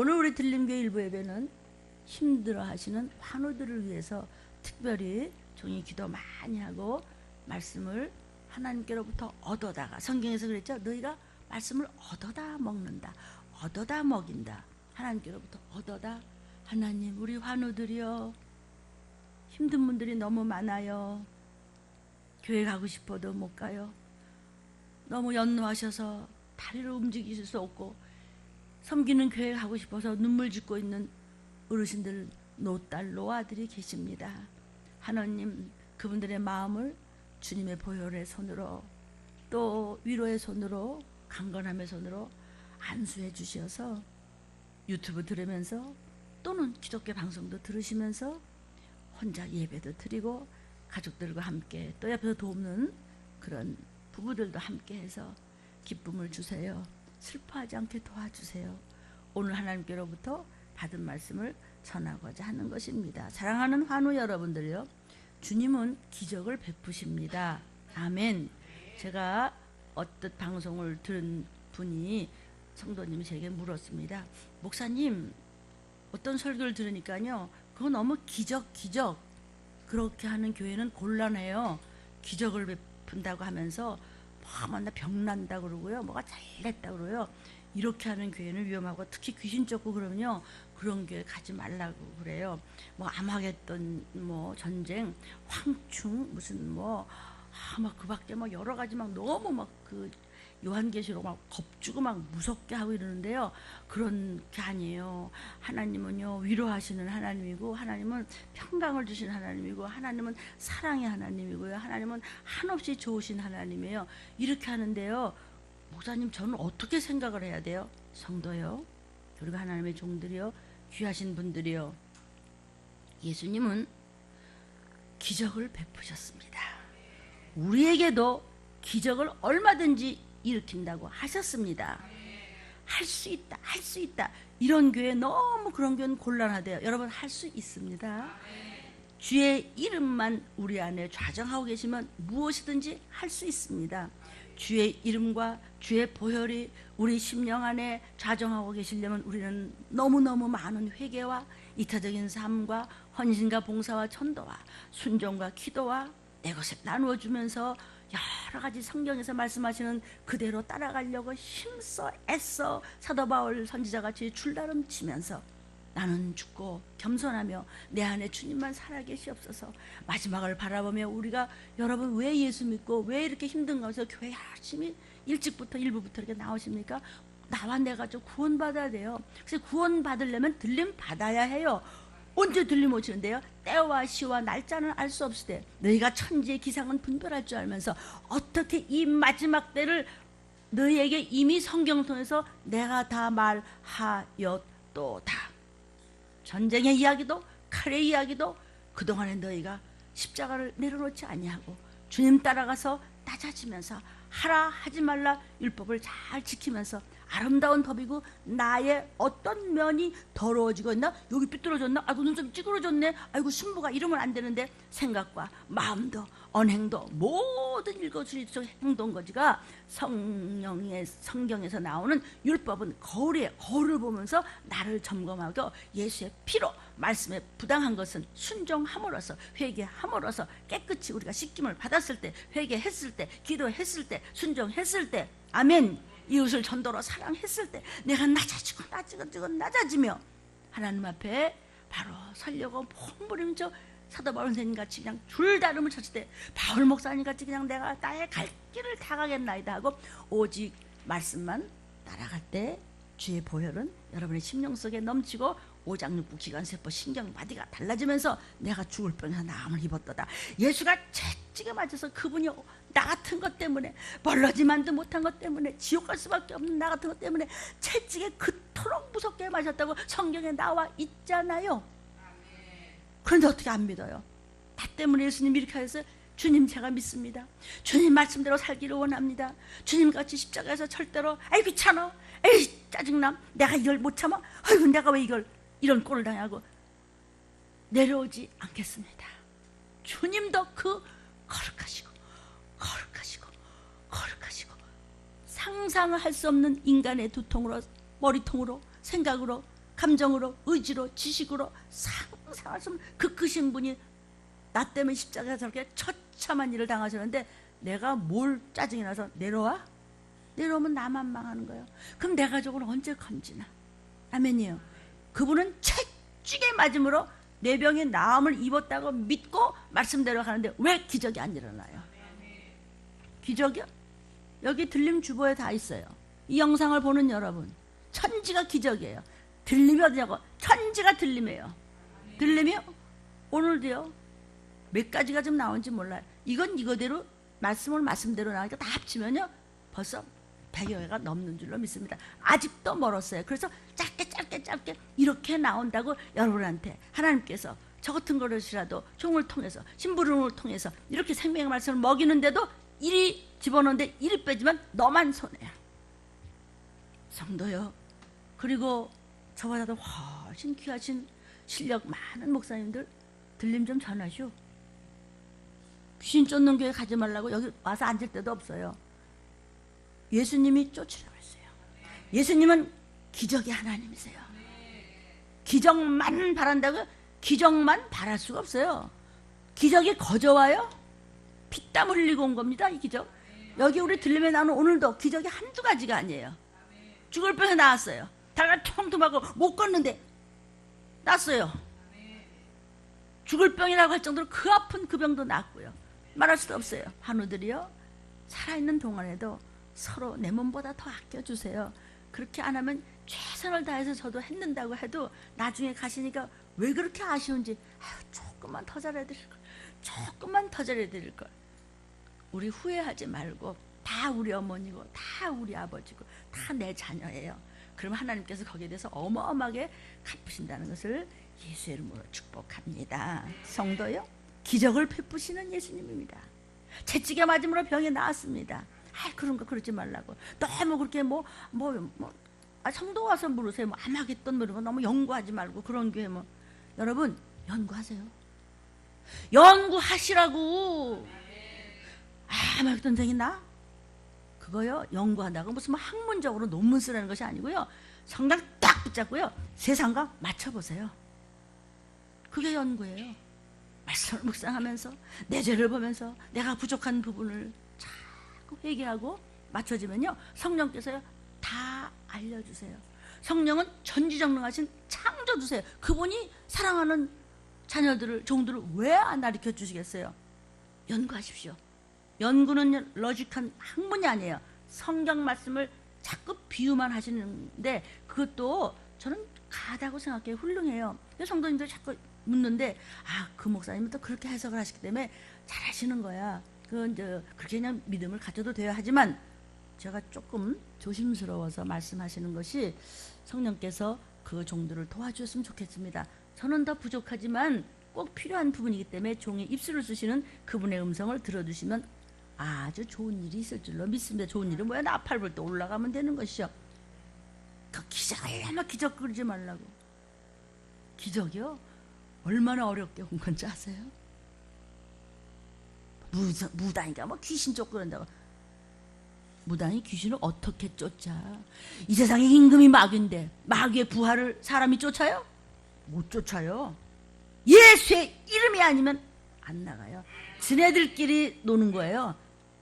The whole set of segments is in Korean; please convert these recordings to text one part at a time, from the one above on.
오늘 우리 들림교회 일부 예배는 힘들어하시는 환우들을 위해서 특별히 종이 기도 많이 하고 말씀을 하나님께로부터 얻어다가, 성경에서 그랬죠. 너희가 말씀을 얻어다 먹는다, 얻어다 먹인다. 하나님께로부터 얻어다. 하나님, 우리 환우들이요, 힘든 분들이 너무 많아요. 교회 가고 싶어도 못 가요. 너무 연노하셔서 다리를 움직이실 수 없고, 섬기는 교회 가고 싶어서 눈물 짓고 있는 어르신들, 노딸, 노아들이 계십니다. 하나님, 그분들의 마음을 주님의 보혈의 손으로, 또 위로의 손으로, 강건함의 손으로 안수해 주셔서 유튜브 들으면서, 또는 기독교 방송도 들으시면서 혼자 예배도 드리고 가족들과 함께, 또 옆에서 돕는 그런 부부들도 함께 해서 기쁨을 주세요. 슬퍼하지 않게 도와주세요. 오늘 하나님께로부터 받은 말씀을 전하고자 하는 것입니다. 사랑하는 환우 여러분들요, 주님은 기적을 베푸십니다. 아멘. 제가 어떤 방송을 들은 분이, 성도님이 제게 물었습니다. 목사님, 어떤 설교를 들으니까요, 그거 너무 기적 그렇게 하는 교회는 곤란해요. 기적을 베푼다고 하면서 뭐 맨날 병난다 그러고요, 뭐가 잘됐다 그러고요. 이렇게 하는 교회는 위험하고, 특히 귀신 쫓고 그러면요, 그런 교회 가지 말라고 그래요. 뭐 아마겟돈, 뭐 전쟁, 황충, 무슨 막 그 밖에 뭐 여러 가지 막 너무 막 그 요한계시록 막 겁주고 막 무섭게 하고 이러는데요, 그런 게 아니에요. 하나님은요, 위로하시는 하나님이고, 하나님은 평강을 주시는 하나님이고, 하나님은 사랑의 하나님이고요, 하나님은 한없이 좋으신 하나님이에요. 이렇게 하는데요, 목사님, 저는 어떻게 생각을 해야 돼요? 성도요, 그리고 하나님의 종들이요, 귀하신 분들이요, 예수님은 기적을 베푸셨습니다. 우리에게도 기적을 얼마든지 일으킨다고 하셨습니다. 할 수 있다, 할 수 있다. 이런 교회, 너무 그런 교회는 곤란하대요. 여러분, 할 수 있습니다. 주의 이름만 우리 안에 좌정하고 계시면 무엇이든지 할 수 있습니다. 주의 이름과 주의 보혈이 우리 심령 안에 좌정하고 계시려면 우리는 너무너무 많은 회개와 이타적인 삶과 헌신과 봉사와 전도와 순종과 기도와 내 것을 나누어 주면서 여러 가지 성경에서 말씀하시는 그대로 따라가려고 힘써 애써 사도 바울 선지자같이 줄다름 치면서 나는 죽고 겸손하며 내 안에 주님만 살아계시옵소서. 마지막을 바라보며 우리가, 여러분 왜 예수 믿고 왜 이렇게 힘든 거에서 교회 열심히 일찍부터 일부부터 이렇게 나오십니까? 나와 내가 좀 구원받아야 돼요. 그래서 구원받으려면 들림 받아야 해요. 언제 들림 오시는데요? 때와 시와 날짜는 알 수 없을 때, 너희가 천지의 기상은 분별할 줄 알면서 어떻게 이 마지막 때를 너희에게 이미 성경을 통해서 내가 다 말하였도다. 전쟁의 이야기도 칼의 이야기도 그동안에 너희가 십자가를 내려놓지 아니하고 주님 따라가서 낮아지면서 하라 하지 말라 율법을 잘 지키면서 아름다운 법이고, 나의 어떤 면이 더러워지고 있나? 여기 삐뚤어졌나? 아이고 눈썹이 찌그러졌네. 아이고 신부가 이러면 안 되는데, 생각과 마음도 언행도 모든 일거수일투족 행동거지가 성경에서 나오는 율법은 거울이에요. 거울을 보면서 나를 점검하고 예수의 피로 말씀에 부당한 것은 순종함으로써, 회개함으로써 깨끗이 우리가 씻김을 받았을 때, 회개했을 때, 기도했을 때, 순종했을 때, 아멘. 이웃을 전도로 사랑했을 때 내가 낮아지며 하나님 앞에 바로 서려고 몸부림쳐 사도 바울 선생님 같이 그냥 줄다름을 쳤을 때, 바울 목사님 같이 그냥 내가 나의 갈 길을 다 가겠나이다 하고 오직 말씀만 따라갈 때 주의 보혈은 여러분의 심령 속에 넘치고 오장육부 기관세포 신경마디가 달라지면서 내가 죽을 뻔해서 나음을 입었도다. 예수가 채찍에 맞아서 그분이 나 같은 것 때문에, 벌러지만도 못한 것 때문에, 지옥 갈 수밖에 없는 나 같은 것 때문에 채찍에 그토록 무섭게 맞았다고 성경에 나와 있잖아요. 그런데 어떻게 안 믿어요? 나 때문에 예수님이 이렇게 하셔서, 주님 제가 믿습니다. 주님 말씀대로 살기를 원합니다. 주님같이 십자가에서 절대로 아이 귀찮아, 에이 짜증나, 내가 이걸 못 참아, 아이고 내가 왜 이런 꼴을 당하고 내려오지 않겠습니다. 주님도 그 거룩하시고 상상할 수 없는 인간의 두통으로, 머리통으로, 생각으로, 감정으로, 의지로, 지식으로 상상할 수 없는 그 크신 분이 나 때문에 십자가에 저렇게 처참한 일을 당하셨는데 내가 뭘 짜증이 나서 내려와? 내려오면 나만 망하는 거예요. 그럼 내 가족은 언제 건지나? 아멘이요. 그분은 채찍에 맞음으로 내 병의 나음을 입었다고 믿고 말씀대로 가는데 왜 기적이 안 일어나요? 기적이요? 여기 들림 주보에 다 있어요. 이 영상을 보는 여러분, 천지가 기적이에요. 들림이 어디냐고? 천지가 들림이에요. 들림이요? 오늘도요. 몇 가지가 좀 나온지 몰라요. 이건 이거대로 말씀대로 나오니까 다 합치면요 벌써 100여 개가 넘는 줄로 믿습니다. 아직도 멀었어요. 그래서 짧게 이렇게 나온다고 여러분한테 하나님께서 저 같은 것이라도 종을 통해서 심부름을 통해서 이렇게 생명의 말씀을 먹이는데도 이리 집어넣는데 이리 빼지만 너만 손해야. 성도요. 그리고 저보다도 훨씬 귀하신 실력 많은 목사님들 들림 좀 전하시오. 귀신 쫓는 교회 가지 말라고 여기 와서 앉을 데도 없어요. 예수님이 쫓으라고 했어요. 예수님은 기적의 하나님이세요. 기적만 바란다고 기적만 바랄 수가 없어요. 기적이 거저와요? 피땀 흘리고 온 겁니다. 이 기적. 여기 우리 들림에 나오는 오늘도 기적이 한두 가지가 아니에요. 죽을 병에 나왔어요. 다리가 통통하고 못 걷는데 났어요. 죽을 병이라고 할 정도로 그 아픈 그 병도 낫고요. 말할 수도 없어요. 한우들이요. 살아있는 동안에도 서로 내 몸보다 더 아껴주세요. 그렇게 안 하면 최선을 다해서 저도 했는다고 해도 나중에 가시니까 왜 그렇게 아쉬운지 조금만 더 잘해드릴걸. 조금만 더 잘해드릴걸. 우리 후회하지 말고 다 우리 어머니고 다 우리 아버지고 다 내 자녀예요. 그럼 하나님께서 거기에 대해서 어마어마하게 갚으신다는 것을 예수의 이름으로 축복합니다. 성도요. 기적을 베푸시는 예수님입니다. 채찍에 맞음으로 병이 나았습니다. 그런 거 그러지 말라고. 너무 그렇게 성도 와서 물으세요. 암하겠던 이런 거 너무 연구하지 말고 그런 교회 여러분 연구하세요. 연구하시라고. 암하겠던 생이 나? 그거요 연구한다고 무슨 학문적으로 논문 쓰라는 것이 아니고요. 성당 딱 붙잡고요. 세상과 맞춰보세요. 그게 연구예요. 말씀을 묵상하면서 내 죄를 보면서 내가 부족한 부분을 자꾸 회개하고 맞춰지면요 성령께서요 다 알려주세요. 성령은 전지전능하신 창조주세요. 그분이 사랑하는 자녀들을 종들을 왜 안 가르쳐 주시겠어요? 연구하십시오. 연구는 러직한 학문이 아니에요. 성경 말씀을 자꾸 비유만 하시는데 그것도 저는 가다고 생각해요. 훌륭해요. 성도님들 자꾸 묻는데 그 목사님은 또 그렇게 해석을 하시기 때문에 잘하시는 거야. 그건 그렇게 그냥 믿음을 가져도 돼야 하지만 제가 조금 조심스러워서 말씀하시는 것이 성령께서 그 종들을 도와주셨으면 좋겠습니다. 저는 더 부족하지만 꼭 필요한 부분이기 때문에 종의 입술을 쓰시는 그분의 음성을 들어주시면 아주 좋은 일이 있을 줄로 믿습니다. 좋은 일은 뭐야? 나팔불도 올라가면 되는 것이죠. 그 기적을 아마 기적 그러지 말라고. 기적이요? 얼마나 어렵게 온 건지 아세요? 무당이가 귀신 쫓고런다고. 무당이 귀신을 어떻게 쫓아? 이 세상에 임금이 마귀인데 마귀의 부하를 사람이 쫓아요? 못 쫓아요. 예수의 이름이 아니면 안 나가요. 지네들끼리 노는 거예요.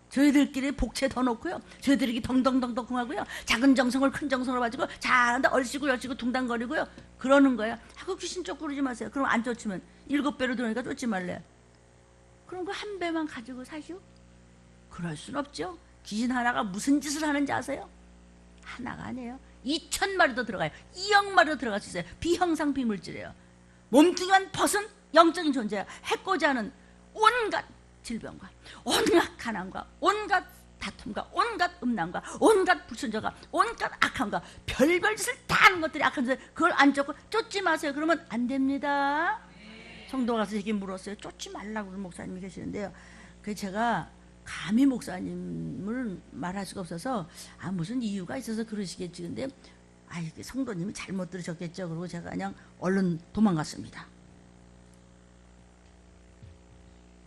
저희들끼리 복채 더 놓고요. 저희들이 덩덩덩덩하고요. 작은 정성을 큰 정성으로 가지고 잘한다 얼씨구 열씨구 둥당거리고요. 그러는 거예요. 그 귀신 쫓고 그러지 마세요. 그럼 안 쫓으면 7배로 들어오니까 쫓지 말래. 그럼 그 한 배만 가지고 사시오? 그럴 순 없죠. 귀신 하나가 무슨 짓을 하는지 아세요? 하나가 아니에요. 2,000마리도 들어가요. 2억 마리도 들어갈 수 있어요. 비형상 비물질이에요. 몸뚱이만 벗은 영적인 존재예요. 해코지 않은 온갖 질병과 온갖 가난과 온갖 다툼과 온갖 음란과 온갖 불순저가 온갖 악함과 별별 짓을 다 하는 것들이 악한데 그걸 안 쫓고 쫓지 마세요. 그러면 안 됩니다. 성도 가서 얘기 물었어요. 쫓지 말라고 그런 목사님이 계시는데요. 그래서 제가 감히 목사님을 말할 수가 없어서 무슨 이유가 있어서 그러시겠지. 근데 성도님이 잘못 들으셨겠죠. 그리고 제가 그냥 얼른 도망갔습니다.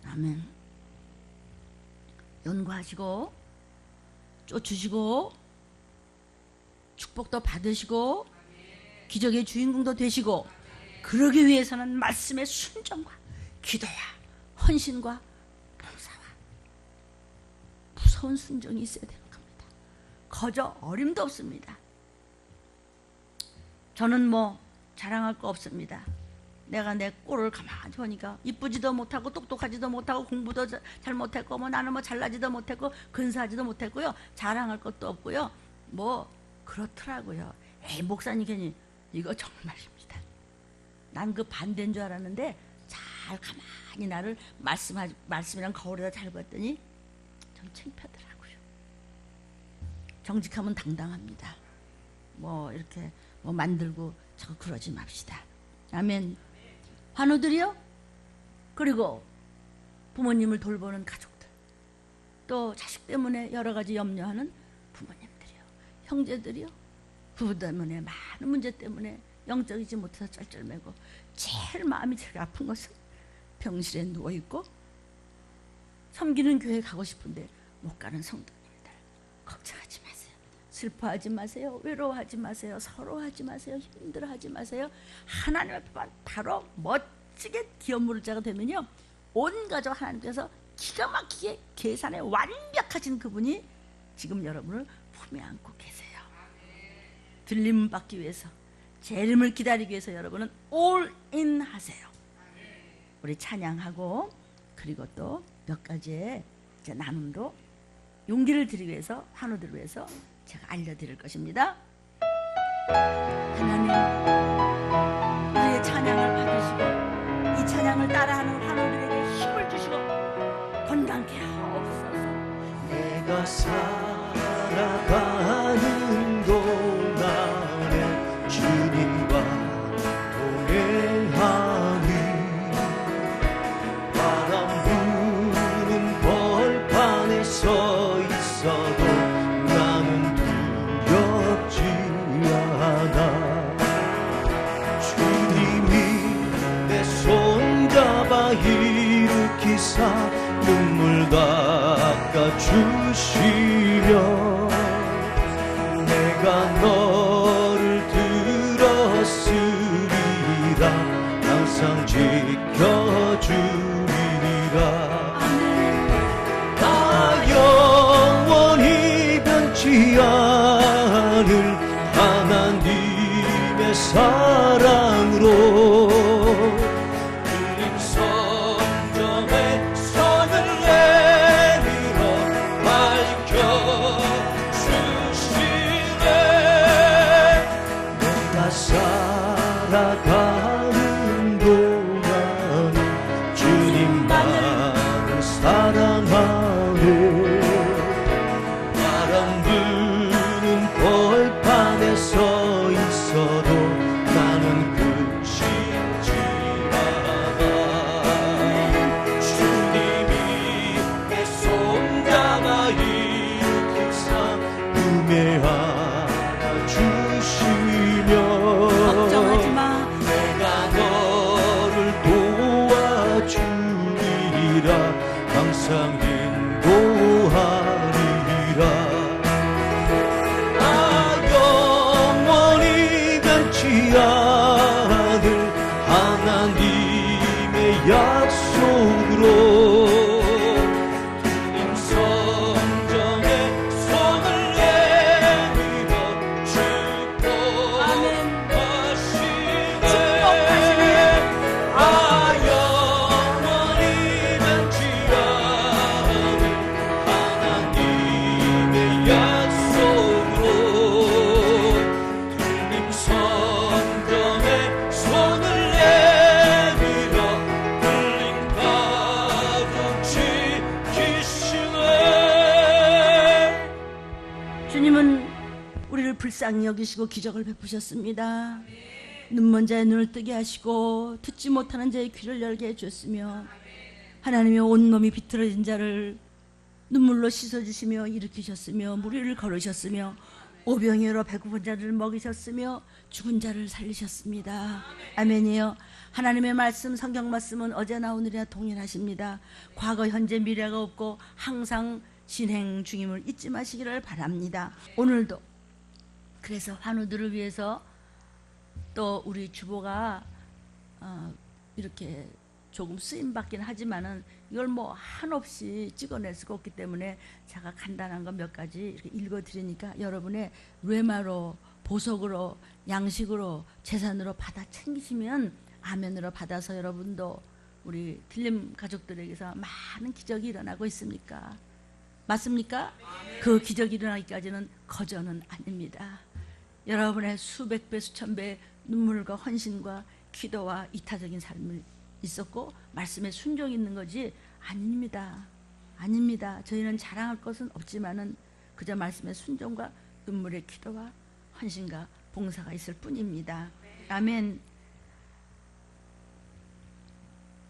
아멘. 연구하시고 쫓으시고 축복도 받으시고 기적의 주인공도 되시고, 그러기 위해서는 말씀의 순종과 기도와 헌신과 봉사와 무서운 순종이 있어야 되는 겁니다. 거저 어림도 없습니다. 저는 뭐 자랑할 거 없습니다. 내가 내 꼴을 가만히 보니까 이쁘지도 못하고 똑똑하지도 못하고 공부도 잘 못했고, 뭐 나는 뭐 잘나지도 못했고 근사하지도 못했고요. 자랑할 것도 없고요. 뭐 그렇더라고요. 에이, 목사님 괜히 이거 정말입니다. 난 그 반대인 줄 알았는데 잘 가만히 나를 말씀이랑 거울에다 잘 봤더니 좀 창피하더라고요. 정직하면 당당합니다. 뭐 이렇게 뭐 만들고 자꾸 그러지 맙시다. 아멘. 환우들이요, 그리고 부모님을 돌보는 가족들, 또 자식 때문에 여러 가지 염려하는 부모님들이요, 형제들이요, 부부 때문에 많은 문제 때문에 영적이지 못해서 쩔쩔매고, 제일 마음이 제일 아픈 것은 병실에 누워있고 섬기는 교회 가고 싶은데 못 가는 성도님들, 걱정하지 마세요. 슬퍼하지 마세요. 외로워하지 마세요. 서러워하지 마세요. 힘들어하지 마세요. 하나님 앞에 바로 멋지게 기업물을 자가 되면요, 온 가족 하나님께서 기가 막히게 계산에 완벽하신 그분이 지금 여러분을 품에 안고 계세요. 들림 받기 위해서, 재림을 기다리기 위해서 여러분은 올인 하세요. 우리 찬양하고, 그리고 또 몇 가지의 나눔도 용기를 드리기 위해서, 환우들을 위해서 제가 알려드릴 것입니다. 하나님, 우리의 찬양을 받으시고 이 찬양을 따라하는 환우들에게 힘을 주시고 건강케 하옵소서. 내가 살아가는 동안에 주님과 동행하니 바람 부는 벌판에 서 있어도 나는 두렵지 않아. 주님이 내 손잡아 일으키사 눈물 닦아주시며 내가 너를 들었으리라. 항상 지켜주리라. 나 영원히 변치 않을 하나님의 사랑으로 성점에 손을 내밀어 밝혀주시네. 내가 살아가는 동안에 주님만을 사랑하네. 바람 부는 벌판에 서 있어도 나는 그치지 않아. 주님이 내 손잡아 일으키사 품에 안아주시며 걱정하지 마. 내가 너를 도와주리라. 항상 인도하리라. 나 영원히 변치 않을 하나님의 약속으로 주님 성전에 손을 내밀어 축복하시네. 아, 영원히 변치 않을 하나님의 약속으로 주님 성전에 손을 내밀어 흘린 가득 지키시네. 주님은 우리를 불쌍히 여기시고 기적을 베푸셨습니다. 눈먼 자의 눈을 뜨게 하시고 듣지 못하는 자의 귀를 열게 해주셨으며, 하나님의 온몸이 비틀어진 자를 눈물로 씻어주시며 일으키셨으며, 무리를 걸으셨으며, 오병이어로 배고픈 자를 먹이셨으며 죽은 자를 살리셨습니다. 아멘이요. 하나님의 말씀, 성경 말씀은 어제나 오늘이나 동일하십니다. 과거, 현재, 미래가 없고 항상 진행 중임을 잊지 마시기를 바랍니다. 오늘도 그래서 환우들을 위해서 또 우리 주보가 이렇게 조금 쓰임 받긴 하지만은 이걸 뭐 한없이 찍어낼 수가 없기 때문에 제가 간단한 거 몇 가지 이렇게 읽어 드리니까 여러분의 뇌마로, 보석으로, 양식으로, 재산으로 받아 챙기시면 아멘으로 받아서 여러분도 우리 들림 가족들에게서 많은 기적이 일어나고 있습니까? 맞습니까? 그 기적이 일어나기까지는 거저는 아닙니다. 여러분의 수백 배, 수천 배의 눈물과 헌신과 기도와 이타적인 삶을 있었고 말씀에 순종이 있는 거지 아닙니다. 아닙니다. 저희는 자랑할 것은 없지만은 그저 말씀의 순종과 눈물의 기도와 헌신과 봉사가 있을 뿐입니다. 아멘.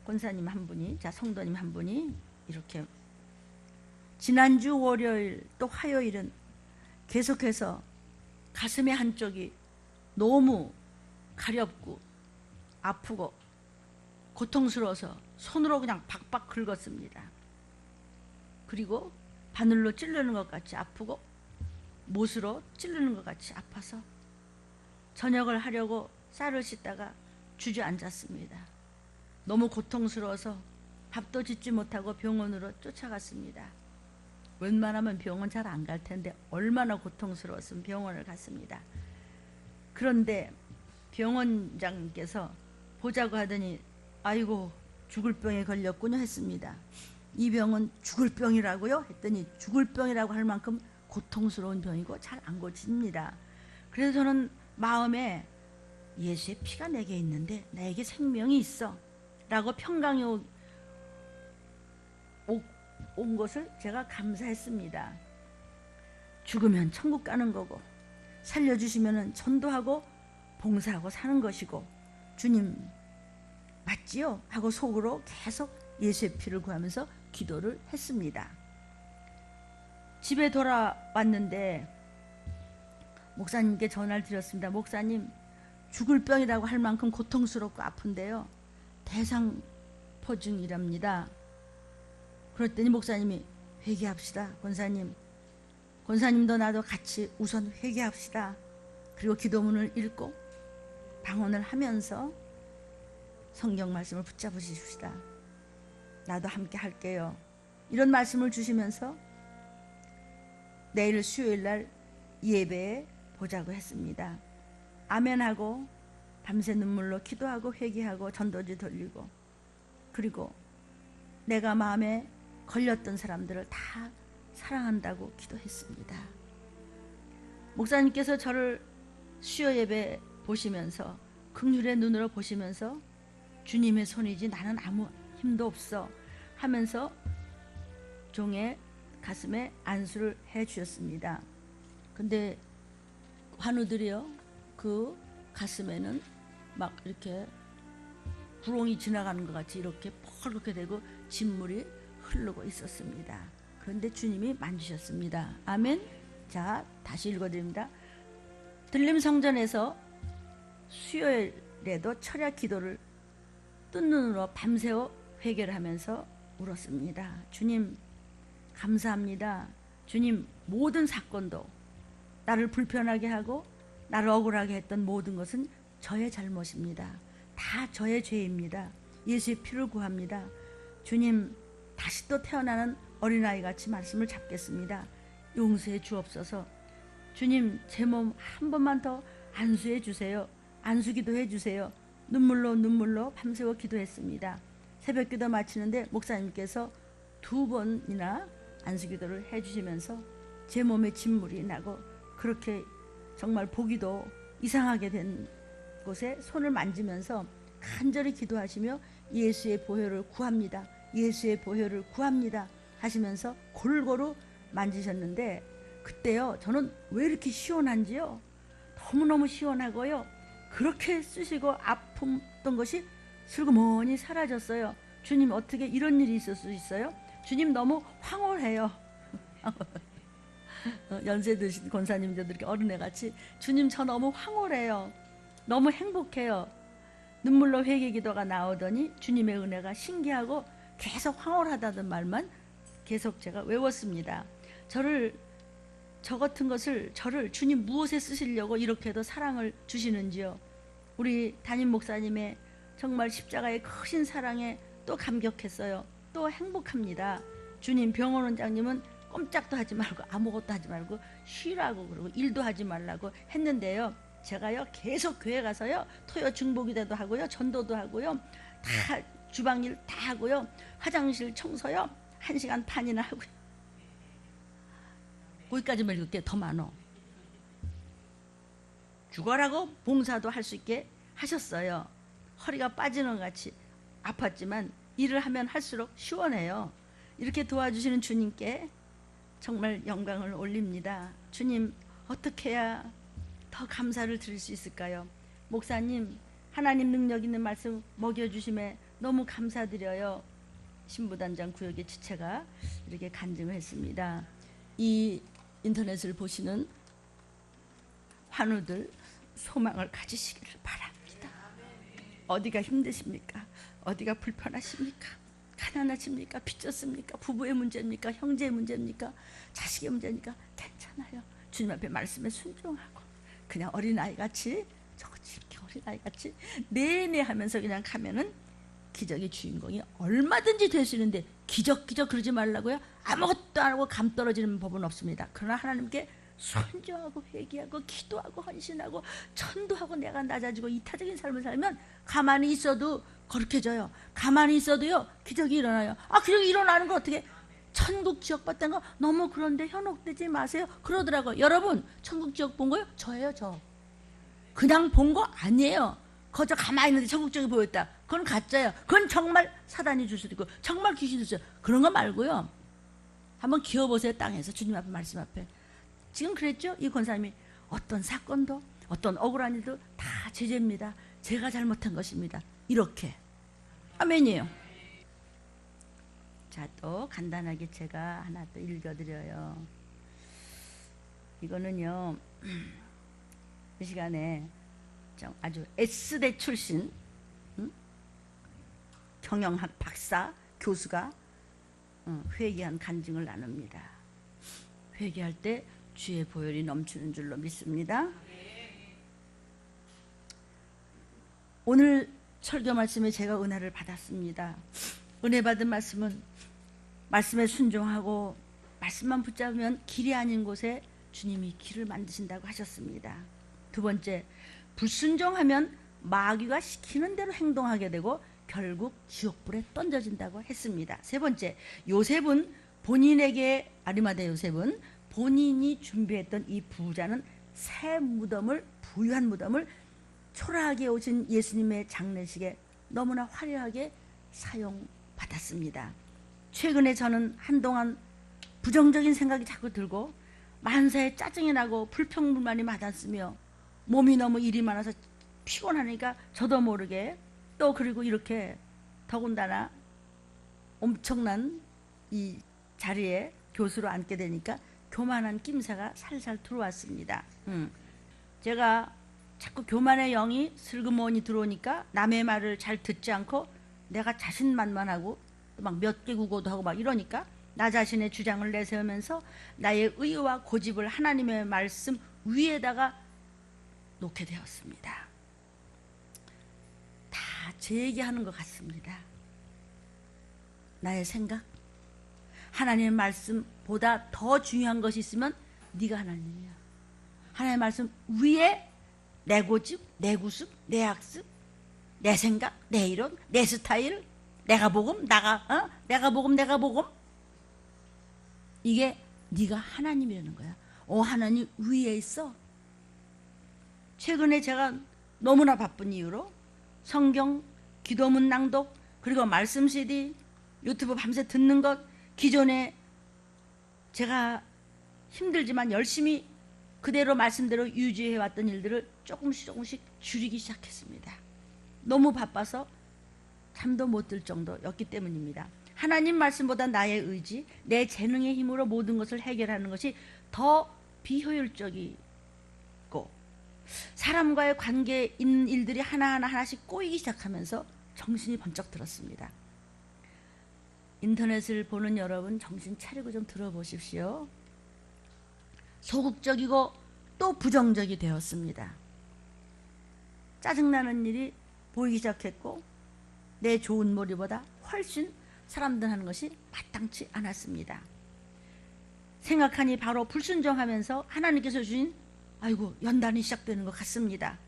권사님 한 분이, 자 성도님 한 분이 이렇게 지난주 월요일 또 화요일은 계속해서 가슴의 한쪽이 너무 가렵고 아프고 고통스러워서 손으로 그냥 박박 긁었습니다. 그리고 바늘로 찌르는 것 같이 아프고 못으로 찌르는 것 같이 아파서 저녁을 하려고 쌀을 씻다가 주저앉았습니다. 너무 고통스러워서 밥도 짓지 못하고 병원으로 쫓아갔습니다. 웬만하면 병원 잘 안 갈 텐데 얼마나 고통스러웠으면 병원을 갔습니다. 그런데 병원장님께서 보자고 하더니 아이고 죽을 병에 걸렸군요 했습니다. 이 병은 죽을 병이라고요? 했더니 죽을 병이라고 할 만큼 고통스러운 병이고 잘 안 고칩니다. 그래서 저는 마음에 예수의 피가 내게 있는데 나에게 생명이 있어 라고 평강이 온 것을 제가 감사했습니다. 죽으면 천국 가는 거고 살려주시면 전도하고 봉사하고 사는 것이고 주님 맞지요? 하고 속으로 계속 예수의 피를 구하면서 기도를 했습니다. 집에 돌아왔는데 목사님께 전화를 드렸습니다. 목사님 죽을 병이라고 할 만큼 고통스럽고 아픈데요. 대상포증이랍니다. 그랬더니 목사님이 회개합시다. 권사님도 나도 같이 우선 회개합시다. 그리고 기도문을 읽고 방언을 하면서 성경 말씀을 붙잡으십시다. 나도 함께 할게요. 이런 말씀을 주시면서 내일 수요일 날 예배에 보자고 했습니다. 아멘하고 밤새 눈물로 기도하고 회개하고 전도지 돌리고 그리고 내가 마음에 걸렸던 사람들을 다 사랑한다고 기도했습니다. 목사님께서 저를 수요 예배 보시면서 긍휼의 눈으로 보시면서 주님의 손이지 나는 아무 힘도 없어 하면서 종의 가슴에 안수를 해 주셨습니다. 근데 환우들이요 그 가슴에는 막 이렇게 구렁이 지나가는 것 같이 이렇게 펄겋게 되고 진물이 흐르고 있었습니다. 그런데 주님이 만지셨습니다. 아멘. 자 다시 읽어드립니다. 들림 성전에서 수요일에도 철야 기도를 뜬 눈으로 밤새워 회개를 하면서 울었습니다. 주님 감사합니다. 주님 모든 사건도 나를 불편하게 하고 나를 억울하게 했던 모든 것은 저의 잘못입니다. 다 저의 죄입니다. 예수의 피를 구합니다. 주님 다시 또 태어나는 어린아이같이 말씀을 잡겠습니다. 용서해 주옵소서. 주님 제 몸 한 번만 더 안수해 주세요. 안수기도 해주세요. 눈물로 밤새워 기도했습니다. 새벽 기도 마치는데 목사님께서 2번이나 안수기도를 해주시면서 제 몸에 진물이 나고 그렇게 정말 보기도 이상하게 된 곳에 손을 만지면서 간절히 기도하시며 예수의 보혈을 구합니다. 예수의 보혈을 구합니다 하시면서 골고루 만지셨는데 그때요 저는 왜 이렇게 시원한지요. 너무너무 시원하고요. 그렇게 쓰시고 아팠던 것이 슬그머니 사라졌어요. 주님 어떻게 이런 일이 있을 수 있어요? 주님 너무 황홀해요. 연세 드신 권사님들도 이렇게 어른애같이 주님 저 너무 황홀해요. 너무 행복해요. 눈물로 회개 기도가 나오더니 주님의 은혜가 신기하고 계속 황홀하다는 말만 계속 제가 외웠습니다. 저를 주님 무엇에 쓰시려고 이렇게도 사랑을 주시는지요. 우리 담임 목사님의 정말 십자가의 크신 사랑에 또 감격했어요. 또 행복합니다. 주님 병원 원장님은 꼼짝도 하지 말고 아무것도 하지 말고 쉬라고 그러고 일도 하지 말라고 했는데요. 제가요 계속 교회 가서요 토요 중보기도도 하고요 전도도 하고요 다 주방일 다 하고요 화장실 청소요 1시간 반이나 하고요. 거기까지만 읽을게. 더 많어. 죽어라고 봉사도 할 수 있게 하셨어요. 허리가 빠지는 것 같이 아팠지만 일을 하면 할수록 시원해요. 이렇게 도와주시는 주님께 정말 영광을 올립니다. 주님, 어떻게 해야 더 감사를 드릴 수 있을까요? 목사님, 하나님 능력 있는 말씀 먹여주심에 너무 감사드려요. 신부단장 구역의 지체가 이렇게 간증을 했습니다. 이 인터넷을 보시는 환우들 소망을 가지시기를 바랍니다. 어디가 힘드십니까? 어디가 불편하십니까? 가난하십니까? 빚졌습니까? 부부의 문제입니까? 형제의 문제입니까? 자식의 문제입니까? 괜찮아요. 주님 앞에 말씀에 순종하고 그냥 어린아이같이 저렇게 어린아이같이 내내 하면서 그냥 가면은 기적의 주인공이 얼마든지 될 수 있는데 기적 그러지 말라고요. 아무것도 안 하고 감 떨어지는 법은 없습니다. 그러나 하나님께 순종하고 회개하고 기도하고 헌신하고 전도하고 내가 낮아지고 이타적인 삶을 살면 가만히 있어도 거룩해져요. 가만히 있어도요 기적이 일어나요. 기적이 일어나는 거 어떻게? 천국 지역 봤다는 거 너무 그런데 현혹되지 마세요. 그러더라고요. 여러분 천국 지역 본 거요? 저예요. 저 그냥 본 거 아니에요. 거저 가만히 있는데 천국 지역이 보였다. 그건 가짜예요. 그건 정말 사단이 줄 수도 있고 정말 귀신이 줄 수도 있고 그런 거 말고요. 한번 기어보세요. 땅에서 주님 앞에 말씀 앞에. 지금 그랬죠? 이 권사님이 어떤 사건도 어떤 억울한 일도 다 제재입니다. 제가 잘못한 것입니다. 이렇게. 아멘이에요. 자, 또 간단하게 제가 하나 또 읽어드려요. 이거는요 이 시간에 아주 S대 출신 경영학 박사 교수가 회개한 간증을 나눕니다. 회개할 때 주의 보혈이 넘치는 줄로 믿습니다. 오늘 설교 말씀에 제가 은혜를 받았습니다. 은혜 받은 말씀은 말씀에 순종하고 말씀만 붙잡으면 길이 아닌 곳에 주님이 길을 만드신다고 하셨습니다. 두 번째, 불순종하면 마귀가 시키는 대로 행동하게 되고 결국 지옥불에 던져진다고 했습니다. 세 번째, 요셉은 본인에게 아리마대 요셉은 본인이 준비했던 이 부자는 새 무덤을 부유한 무덤을 초라하게 오신 예수님의 장례식에 너무나 화려하게 사용받았습니다. 최근에 저는 한동안 부정적인 생각이 자꾸 들고 만사에 짜증이 나고 불평불만이 많았으며 몸이 너무 일이 많아서 피곤하니까 저도 모르게 또 그리고 이렇게 더군다나 엄청난 이 자리에 교수로 앉게 되니까 교만한 낌새가 살살 들어왔습니다. 제가 자꾸 교만의 영이 슬그머니 들어오니까 남의 말을 잘 듣지 않고 내가 자신만만하고 막 몇 개 국어도 하고 막 이러니까 나 자신의 주장을 내세우면서 나의 의와 고집을 하나님의 말씀 위에다가 놓게 되었습니다. 다 제 얘기하는 것 같습니다. 나의 생각, 하나님의 말씀보다 더 중요한 것이 있으면 네가 하나님이야. 하나님의 말씀 위에 내 고집, 내 구습, 내 학습, 내 생각, 내 이론, 내 스타일, 내가 복음, 내가 복음. 이게 네가 하나님이라는 거야. 하나님 위에 있어. 최근에 제가 너무나 바쁜 이유로 성경, 기도문 낭독, 그리고 말씀 CD, 유튜브 밤새 듣는 것, 기존에 제가 힘들지만 열심히 그대로 말씀대로 유지해왔던 일들을 조금씩 줄이기 시작했습니다. 너무 바빠서 잠도 못 들 정도였기 때문입니다. 하나님 말씀보다 나의 의지, 내 재능의 힘으로 모든 것을 해결하는 것이 더 비효율적이고 사람과의 관계에 있는 일들이 하나씩 꼬이기 시작하면서 정신이 번쩍 들었습니다. 인터넷을 보는 여러분 정신 차리고 좀 들어보십시오. 소극적이고 또 부정적이 되었습니다. 짜증나는 일이 보이기 시작했고 내 좋은 머리보다 훨씬 사람들 하는 것이 마땅치 않았습니다. 생각하니 바로 불순종하면서 하나님께서 주신 연단이 시작되는 것 같습니다.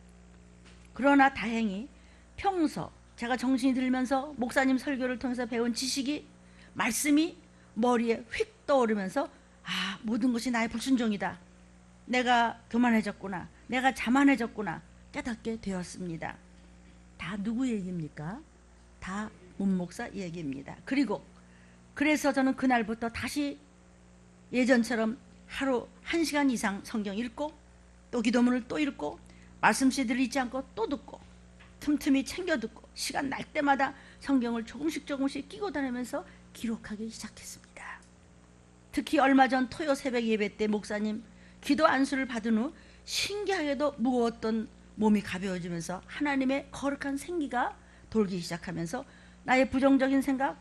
그러나 다행히 평소 제가 정신이 들면서 목사님 설교를 통해서 배운 지식이, 말씀이 머리에 휙 떠오르면서 모든 것이 나의 불순종이다, 내가 교만해졌구나, 내가 자만해졌구나 깨닫게 되었습니다. 다 누구 얘기입니까? 다 문목사 얘기입니다. 그래서 저는 그날부터 다시 예전처럼 하루 1시간 이상 성경 읽고 또 기도문을 또 읽고 말씀 CD를 잊지 않고 또 듣고 틈틈이 챙겨 듣고 시간 날 때마다 성경을 조금씩 끼고 다니면서 기록하기 시작했습니다. 특히 얼마 전 토요 새벽 예배 때 목사님 기도 안수를 받은 후 신기하게도 무거웠던 몸이 가벼워지면서 하나님의 거룩한 생기가 돌기 시작하면서 나의 부정적인 생각,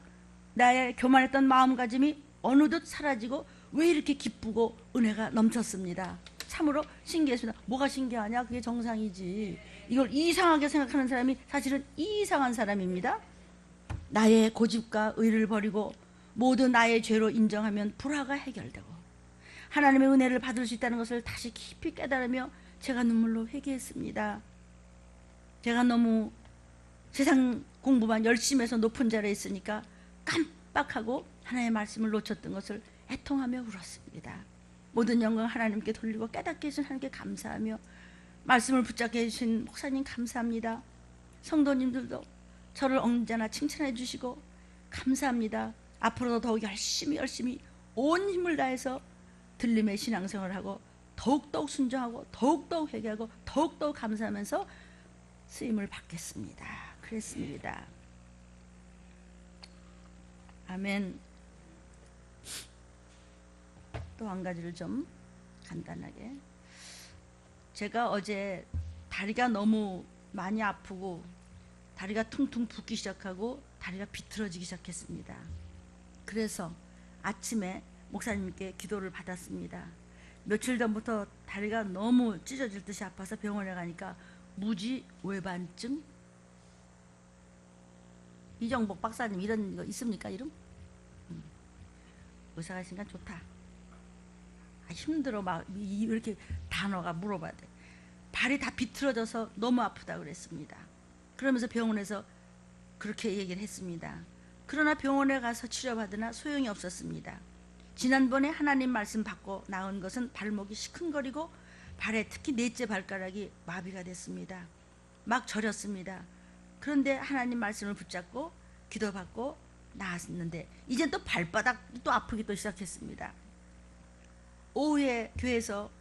나의 교만했던 마음가짐이 어느덧 사라지고 왜 이렇게 기쁘고 은혜가 넘쳤습니다. 참으로 신기했습니다. 뭐가 신기하냐? 그게 정상이지. 이걸 이상하게 생각하는 사람이 사실은 이상한 사람입니다. 나의 고집과 의를 버리고 모두 나의 죄로 인정하면 불화가 해결되고 하나님의 은혜를 받을 수 있다는 것을 다시 깊이 깨달으며 제가 눈물로 회개했습니다. 제가 너무 세상 공부만 열심히 해서 높은 자리에 있으니까 깜빡하고 하나님의 말씀을 놓쳤던 것을 애통하며 울었습니다. 모든 영광 하나님께 돌리고 깨닫게 해주신 하나님께 감사하며 말씀을 붙잡게 해주신 목사님 감사합니다. 성도님들도 저를 언제나 칭찬해 주시고 감사합니다. 앞으로도 더욱 열심히 온 힘을 다해서 들림의 신앙생활을 하고 더욱더욱 순종하고 더욱더욱 회개하고 더욱더욱 감사하면서 쓰임을 받겠습니다. 그랬습니다. 아멘. 또 한 가지를 좀 간단하게, 제가 어제 다리가 너무 많이 아프고 다리가 퉁퉁 붓기 시작하고 다리가 비틀어지기 시작했습니다. 그래서 아침에 목사님께 기도를 받았습니다. 며칠 전부터 다리가 너무 찢어질 듯이 아파서 병원에 가니까 무지외반증, 이정복 박사님 이런 거 있습니까? 이름? 의사가 있으니까 좋다. 힘들어. 막 이렇게 단어가 물어봐야 돼. 발이 다 비틀어져서 너무 아프다 그랬습니다. 그러면서 병원에서 그렇게 얘기를 했습니다. 그러나 병원에 가서 치료받으나 소용이 없었습니다. 지난번에 하나님 말씀 받고 나온 것은 발목이 시큰거리고 발에 특히 넷째 발가락이 마비가 됐습니다. 막 저렸습니다. 그런데 하나님 말씀을 붙잡고 기도받고 나았는데 이젠 또 발바닥이 또 아프기 또 시작했습니다. 오후에 교회에서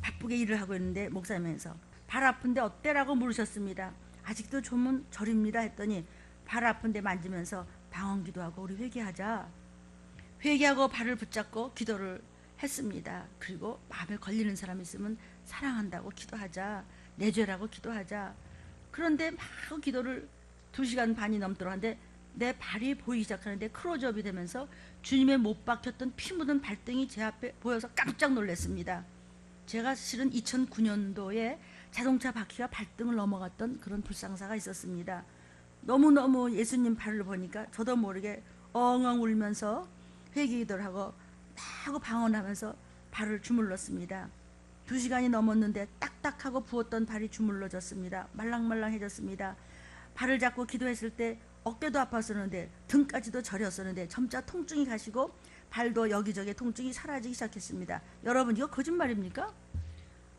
바쁘게 일을 하고 있는데 목사님께서 발 아픈데 어때라고 물으셨습니다. 아직도 좀은 저립니다 했더니 발 아픈데 만지면서 방언 기도하고 우리 회개하자. 회개하고 발을 붙잡고 기도를 했습니다. 그리고 마음에 걸리는 사람 있으면 사랑한다고 기도하자. 내 죄라고 기도하자. 그런데 막 기도를 2시간 반이 넘도록 하는데 내 발이 보이기 시작하는데 크로즈업이 되면서 주님의 못 박혔던 피 묻은 발등이 제 앞에 보여서 깜짝 놀랐습니다. 제가 실은 2009년도에 자동차 바퀴가 발등을 넘어갔던 그런 불상사가 있었습니다. 너무너무 예수님 발을 보니까 저도 모르게 엉엉 울면서 회개기도를 하고 방언하면서 발을 주물렀습니다. 2시간이 넘었는데 딱딱하고 부었던 발이 주물러졌습니다. 말랑말랑해졌습니다. 발을 잡고 기도했을 때 어깨도 아팠었는데 등까지도 저렸었는데 점차 통증이 가시고 발도 여기저기 통증이 사라지기 시작했습니다. 여러분 이거 거짓말입니까?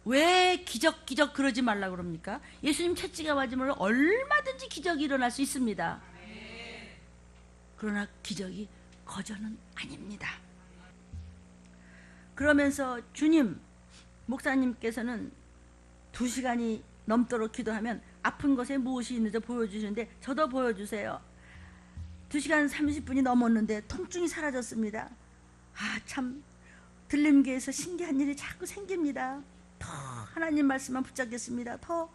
왜 기적 그러지 말라고 그럽니까? 예수님 채찍에 맞으면 얼마든지 기적이 일어날 수 있습니다. 그러나 기적이 거저는 아닙니다. 그러면서 주님, 목사님께서는 2시간이 넘도록 기도하면 아픈 것에 무엇이 있는지 보여주시는데 저도 보여주세요. 2시간 30분이 넘었는데 통증이 사라졌습니다. 참 들림교에서 신기한 일이 자꾸 생깁니다. 더 하나님 말씀만 붙잡겠습니다. 더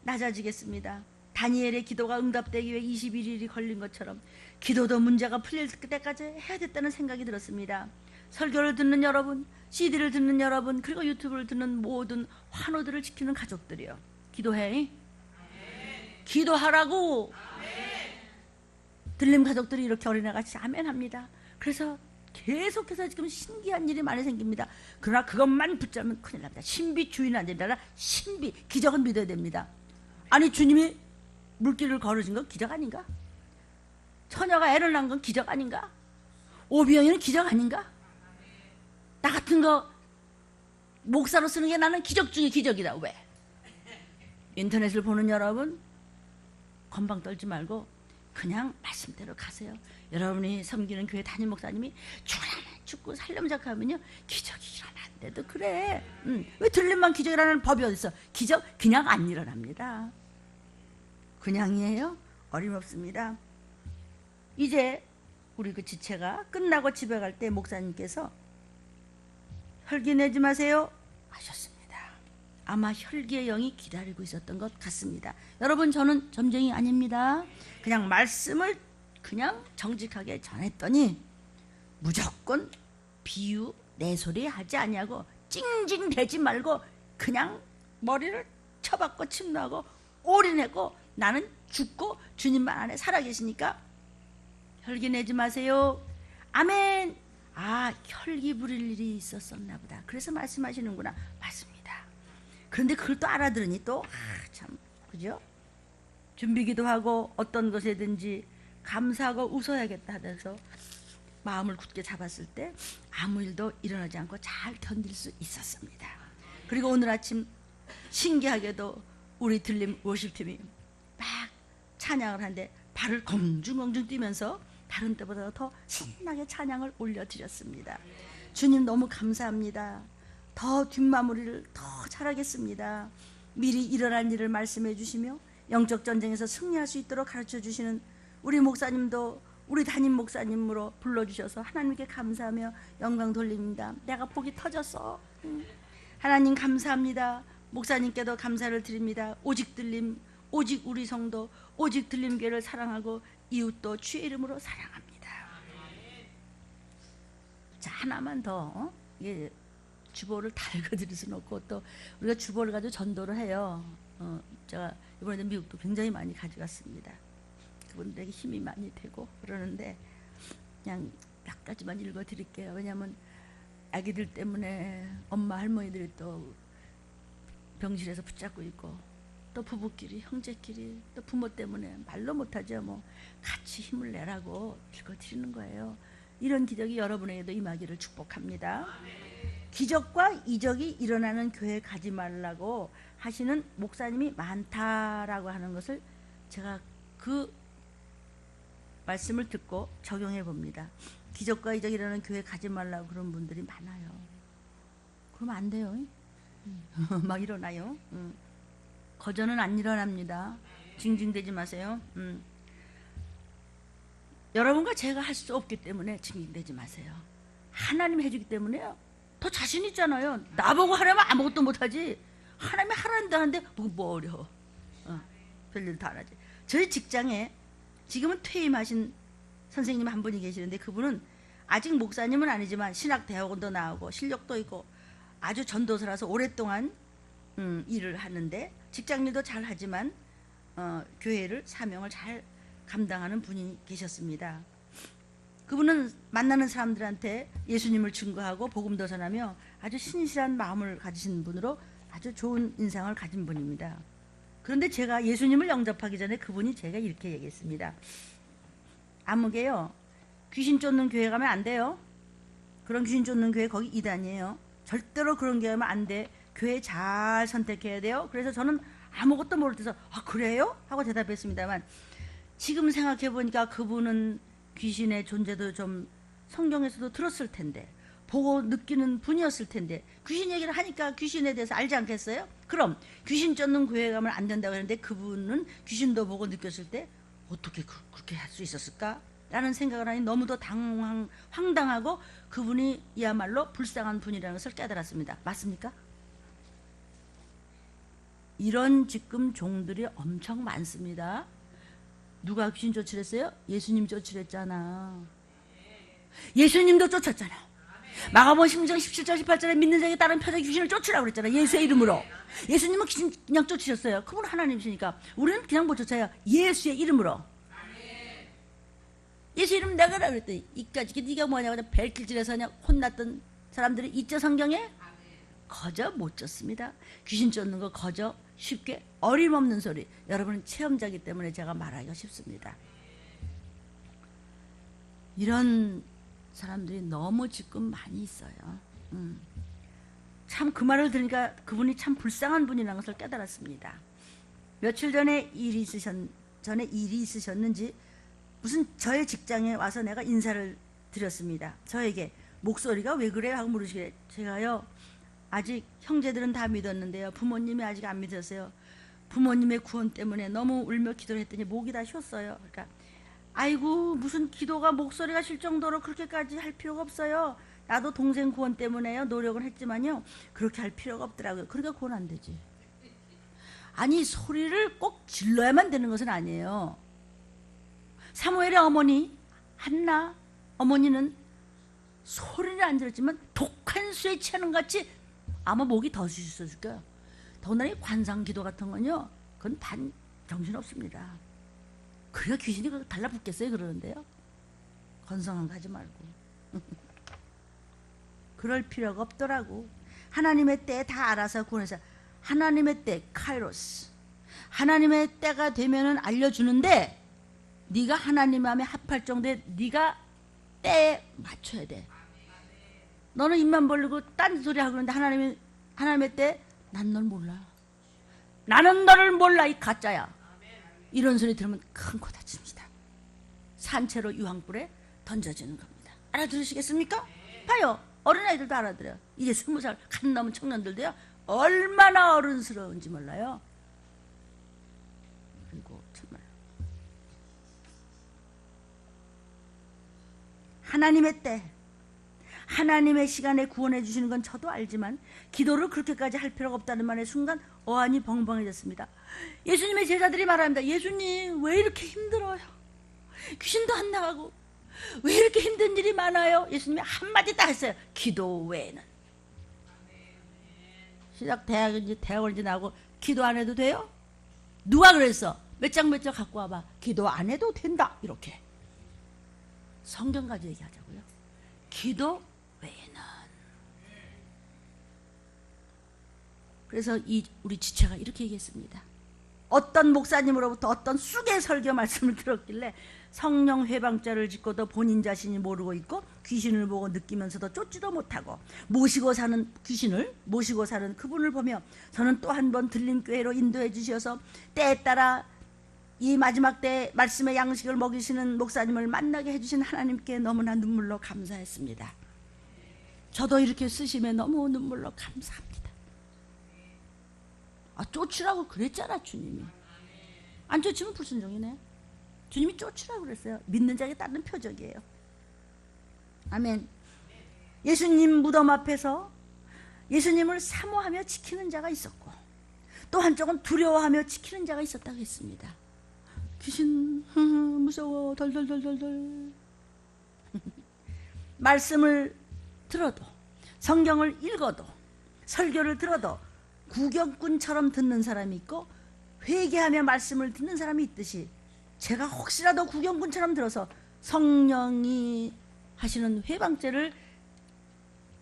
낮아지겠습니다. 다니엘의 기도가 응답되기 위해 21일이 걸린 것처럼 기도도 문제가 풀릴 때까지 해야 됐다는 생각이 들었습니다. 설교를 듣는 여러분, CD를 듣는 여러분, 그리고 유튜브를 듣는 모든 환우들을 지키는 가족들이요. 기도해. 기도하라고. 들림 가족들이 이렇게 어린애같이 아멘 합니다. 그래서 계속해서 지금 신기한 일이 많이 생깁니다. 그러나 그것만 붙잡으면 큰일 납니다. 신비 주의는 안 됩니다. 신비, 기적은 믿어야 됩니다. 아니 주님이 물길을 걸으신 건 기적 아닌가? 처녀가 애를 낳은 건 기적 아닌가? 오병이는 기적 아닌가? 나 같은 거 목사로 쓰는 게 나는 기적 중에 기적이다. 왜? 인터넷을 보는 여러분 건방 떨지 말고 그냥 말씀대로 가세요. 여러분이 섬기는 교회 담임 목사님이 죽고 살려면서 하면요 기적이 일어난대도 그래. 왜 들림만 기적이 일어나는 법이 어딨어? 기적 그냥 안 일어납니다. 그냥이에요? 어림없습니다. 이제 우리 그 지체가 끝나고 집에 갈 때 목사님께서 혈기 내지 마세요 하셨습니다. 아마 혈기의 영이 기다리고 있었던 것 같습니다. 여러분 저는 점쟁이 아닙니다. 그냥 말씀을 그냥 정직하게 전했더니 무조건 비유 내소리 하지 아니하고 찡찡대지 말고 그냥 머리를 쳐박고 침노하고 올인하고 나는 죽고 주님만 안에 살아계시니까 혈기 내지 마세요. 아멘. 아 혈기 부릴 일이 있었었나 보다. 그래서 말씀하시는구나. 맞습니다. 그런데 그걸 또 알아들으니 또 참 그죠? 준비기도 하고 어떤 것에든지 감사하고 웃어야겠다 하면서 마음을 굳게 잡았을 때 아무 일도 일어나지 않고 잘 견딜 수 있었습니다. 그리고 오늘 아침 신기하게도 우리 들림 워십팀이 막 찬양을 하는데 발을 검중검중 뛰면서 다른 때보다 더 신나게 찬양을 올려드렸습니다. 주님 너무 감사합니다. 더 뒷마무리를 더 잘하겠습니다. 미리 일어날 일을 말씀해 주시며 영적 전쟁에서 승리할 수 있도록 가르쳐 주시는 우리 목사님도 우리 담임 목사님으로 불러주셔서 하나님께 감사하며 영광 돌립니다. 내가 복이 터졌어. 하나님 감사합니다. 목사님께도 감사를 드립니다. 오직 들림, 오직 우리 성도, 오직 들림교회를 사랑하고 이웃도 주의 이름으로 사랑합니다. 자 하나만 더 이게 주보를 달고 드릴 수는 없고 또 우리가 주보를 가지고 전도를 해요. 제가 이번에도 미국도 굉장히 많이 가져갔습니다. 그분들에게 힘이 많이 되고 그러는데 그냥 몇 가지만 읽어드릴게요. 왜냐하면 아기들 때문에 엄마 할머니들이 또 병실에서 붙잡고 있고 또 부부끼리 형제끼리 또 부모 때문에 말로 못하죠. 뭐 같이 힘을 내라고 읽어드리는 거예요. 이런 기적이 여러분에게도 임하기를 축복합니다. 기적과 이적이 일어나는 교회 가지 말라고 하시는 목사님이 많다라고 하는 것을 제가 그 말씀을 듣고 적용해 봅니다. 기적과 이적이 일어나는 교회 가지 말라고 그런 분들이 많아요. 그러면 안 돼요. 막 일어나요. 거저는 안 일어납니다. 징징대지 마세요. 여러분과 제가 할 수 없기 때문에 징징대지 마세요. 하나님이 해주기 때문에요. 더 자신 있잖아요. 나보고 하려면 아무것도 못하지. 하나님이 하라는데 하는데 뭐 어려워. 별일도 안 하지. 저희 직장에 지금은 퇴임하신 선생님 한 분이 계시는데 그분은 아직 목사님은 아니지만 신학대학원도 나오고 실력도 있고 아주 전도사라서 오랫동안 일을 하는데 직장일도 잘 하지만 교회를 사명을 잘 감당하는 분이 계셨습니다. 그분은 만나는 사람들한테 예수님을 증거하고 복음도 전하며 아주 신실한 마음을 가지신 분으로 아주 좋은 인상을 가진 분입니다. 그런데 제가 예수님을 영접하기 전에 그분이 제가 이렇게 얘기했습니다. 아무개요 귀신 쫓는 교회 가면 안 돼요. 그런 귀신 쫓는 교회 거기 이단이에요. 절대로 그런 교회 가면 안 돼. 교회 잘 선택해야 돼요. 그래서 저는 아무것도 모를 때서 아 그래요? 하고 대답했습니다만 지금 생각해 보니까 그분은 귀신의 존재도 좀 성경에서도 들었을 텐데 보고 느끼는 분이었을 텐데 귀신 얘기를 하니까 귀신에 대해서 알지 않겠어요? 그럼 귀신 쫓는 교회 가면 안 된다고 했는데 그분은 귀신도 보고 느꼈을 때 어떻게 그렇게 할 수 있었을까? 라는 생각을 하니 너무도 황당하고 그분이 이야말로 불쌍한 분이라는 것을 깨달았습니다. 맞습니까? 이런 지금 종들이 엄청 많습니다. 누가 귀신 쫓으랬어요? 예수님 쫓으랬잖아. 예수님도 쫓았잖아. 마가복음 16장 17절 18절에 믿는 자에게 다른 표적의 귀신을 쫓으라고 그랬잖아요. 예수의 이름으로. 예수님은 귀신 그냥 쫓으셨어요. 그분 하나님이시니까. 우리는 그냥 못 쫓아요. 예수의 이름으로. 예수 이름 내가라 그랬더니 이까지 네가 뭐냐고 벨길질에서 그냥 혼났던 사람들이 있죠 성경에? 거저 못 쫓습니다. 귀신 쫓는 거 거저 쉽게 어림없는 소리. 여러분은 체험자이기 때문에 제가 말하기가 쉽습니다. 이런 사람들이 너무 지금 많이 있어요. 참 그 말을 들으니까 그분이 참 불쌍한 분이라는 것을 깨달았습니다. 며칠 전에 일이 있으셨는지 무슨 저의 직장에 와서 내가 인사를 드렸습니다. 저에게 목소리가 왜 그래요? 하고 물으시길래 제가요 아직 형제들은 다 믿었는데요 부모님이 아직 안 믿었어요. 부모님의 구원 때문에 너무 울며 기도를 했더니 목이 다 쉬었어요. 그러니까 아이고 무슨 기도가 목소리가 쉴 정도로 그렇게까지 할 필요가 없어요. 나도 동생 구원 때문에요 노력을 했지만요 그렇게 할 필요가 없더라고요. 그러니까 구원 안 되지. 아니 소리를 꼭 질러야만 되는 것은 아니에요. 사무엘의 어머니 한나 어머니는 소리를 안 들었지만 독한 수에 취하는 것 같이 아마 목이 더 쉬었을 거예요. 더군다나 관상기도 같은 건요 그건 단 정신없습니다. 그래야 귀신이 달라붙겠어요 그러는데요. 건성한 거 하지 말고 그럴 필요가 없더라고. 하나님의 때에 다 알아서 구원해서 하나님의 때 카이로스 하나님의 때가 되면은 알려주는데 네가 하나님 마음에 합할 정도에 네가 때에 맞춰야 돼. 너는 입만 벌리고 딴 소리 하고 그러는데 하나님의 때 난 널 몰라. 나는 너를 몰라 이 가짜야. 이런 소리 들으면 큰 코 다칩니다. 산채로 유황불에 던져지는 겁니다. 알아들으시겠습니까? 봐요. 어린아이들도 알아들어요. 이제 20살 간 넘은 청년들도요 얼마나 어른스러운지 몰라요. 그리고 정말 하나님의 때 하나님의 시간에 구원해 주시는 건 저도 알지만 기도를 그렇게까지 할 필요가 없다는 말의 순간 어안이 벙벙해졌습니다. 예수님의 제자들이 말합니다. 예수님 왜 이렇게 힘들어요? 귀신도 안 나가고 왜 이렇게 힘든 일이 많아요? 예수님이 한마디 딱 했어요. 기도 외에는. 시작 대학원인지 나오고 기도 안 해도 돼요? 누가 그랬어? 몇 장 몇 장 갖고 와봐. 기도 안 해도 된다. 이렇게. 성경 가지고 얘기하자고요. 기도 외에는. 그래서 우리 지체가 이렇게 얘기했습니다. 어떤 목사님으로부터 어떤 쑥의 설교 말씀을 들었길래 성령 회방자를 짓고도 본인 자신이 모르고 있고 귀신을 보고 느끼면서도 쫓지도 못하고 모시고 사는 귀신을 모시고 사는 그분을 보며 저는 또 한 번 들림교회로 인도해 주셔서 때에 따라 이 마지막 때 말씀의 양식을 먹이시는 목사님을 만나게 해주신 하나님께 너무나 눈물로 감사했습니다. 저도 이렇게 쓰시면 너무 눈물로 감사합니다. 쫓으라고 그랬잖아 주님이. 안 쫓으면 불순종이네. 주님이 쫓으라고 그랬어요. 믿는 자에게 따르는 표적이에요. 아멘. 예수님 무덤 앞에서 예수님을 사모하며 지키는 자가 있었고 또 한쪽은 두려워하며 지키는 자가 있었다고 했습니다. 귀신 무서워 덜덜덜덜덜. 말씀을 들어도 성경을 읽어도 설교를 들어도 구경꾼처럼 듣는 사람이 있고 회개하며 말씀을 듣는 사람이 있듯이 제가 혹시라도 구경꾼처럼 들어서 성령이 하시는 회방죄를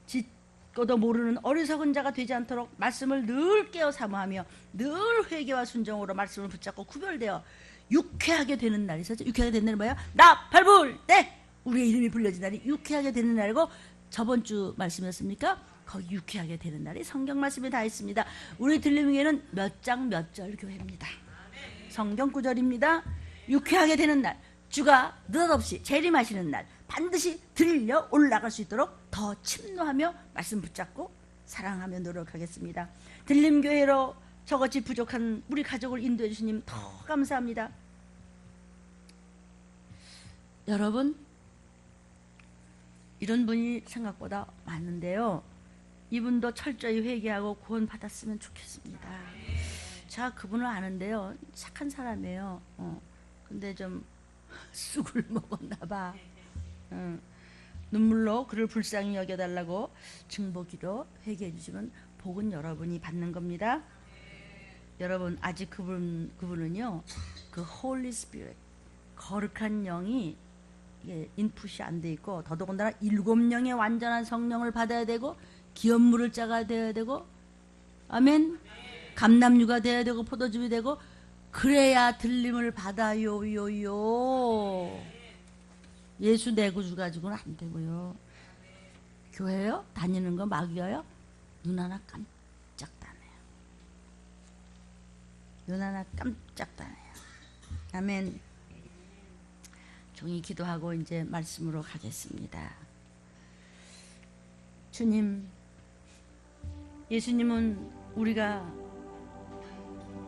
짓고도 모르는 어리석은 자가 되지 않도록 말씀을 늘 깨어 사모하며 늘 회개와 순종으로 말씀을 붙잡고 구별되어 유쾌하게 되는 날이 있었죠. 유쾌하게 되는 날이 뭐야? 나 밟을 때 우리의 이름이 불려진 날이 유쾌하게 되는 날이고 저번 주 말씀이었습니까? 거기 유쾌하게 되는 날이 성경 말씀에 다 있습니다. 우리 들림교회는 몇 장 몇 절 교회입니다. 성경 구절입니다. 유쾌하게 되는 날, 주가 느닷없이 재림하시는 날 반드시 들려 올라갈 수 있도록 더 침노하며 말씀 붙잡고 사랑하며 노력하겠습니다. 들림교회로 저같이 부족한 우리 가족을 인도해 주시님 더 감사합니다. 여러분 이런 분이 생각보다 많은데요. 이분도 철저히 회개하고 구원 받았으면 좋겠습니다. 제가 그분을 아는데요. 착한 사람이에요. 근데 좀 쑥을 먹었나 봐. 눈물로 그를 불쌍히 여겨달라고 증보기도 회개해 주시면 복은 여러분이 받는 겁니다. 여러분 아직 그분은요 그 홀리 스피릿 거룩한 영이 이게 인풋이 안 돼 있고 더더군다나 7명의 완전한 성령을 받아야 되고 기업물을 자가 되어야 되고 아멘 감남유가 되어야 되고 포도즙이 되고 그래야 들림을 받아요. 예수 내구주 가지고는 안 되고요. 교회요? 다니는 거 막이어요? 눈 하나 깜짝 다네요. 눈 하나 깜짝 다네요. 아멘. 종이 기도하고 이제 말씀으로 가겠습니다. 주님, 예수님은 우리가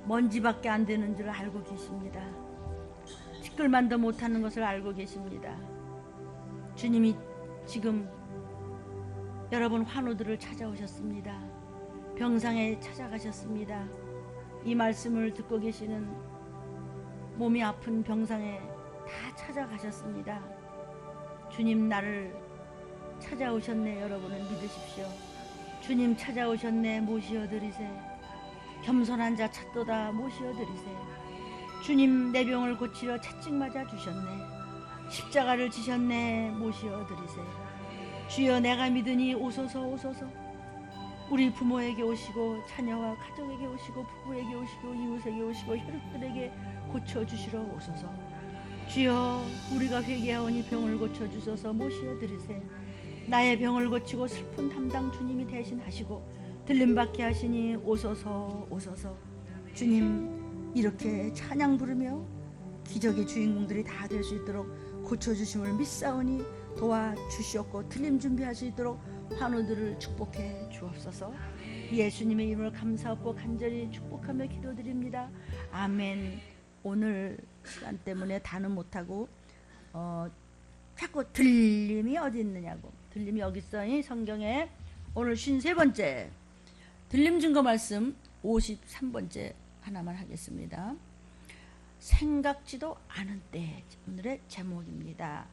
먼지밖에 안 되는 줄 알고 계십니다. 티끌만도 못하는 것을 알고 계십니다. 주님이 지금 여러분 환우들을 찾아오셨습니다. 병상에 찾아가셨습니다. 이 말씀을 듣고 계시는 몸이 아픈 병상에 다 찾아가셨습니다. 주님 나를 찾아오셨네. 여러분은 믿으십시오. 주님 찾아오셨네. 모시어드리세. 겸손한 자 찾도다. 모시어드리세. 주님 내 병을 고치려 채찍 맞아 주셨네. 십자가를 지셨네. 모시어드리세. 주여 내가 믿으니 오소서 오소서. 우리 부모에게 오시고 자녀와 가족에게 오시고 부부에게 오시고 이웃에게 오시고 혈육들에게 고쳐주시러 오소서. 주여 우리가 회개하오니 병을 고쳐주소서. 모시어드리세. 나의 병을 고치고 슬픈 담당 주님이 대신하시고 들림받게 하시니 오소서 오소서. 주님 이렇게 찬양 부르며 기적의 주인공들이 다 될 수 있도록 고쳐주심을 믿사오니 도와주시옵고 들림 준비할 수 있도록 환우들을 축복해 주옵소서. 예수님의 이름을 감사하고 간절히 축복하며 기도드립니다. 아멘. 오늘 시간 때문에 다는 못하고 자꾸 들림이 어디 있느냐고. 들림이 여기 있어요. 성경에 오늘 53번째 들림 증거 말씀 53번째 하나만 하겠습니다. 생각지도 않은 때 오늘의 제목입니다.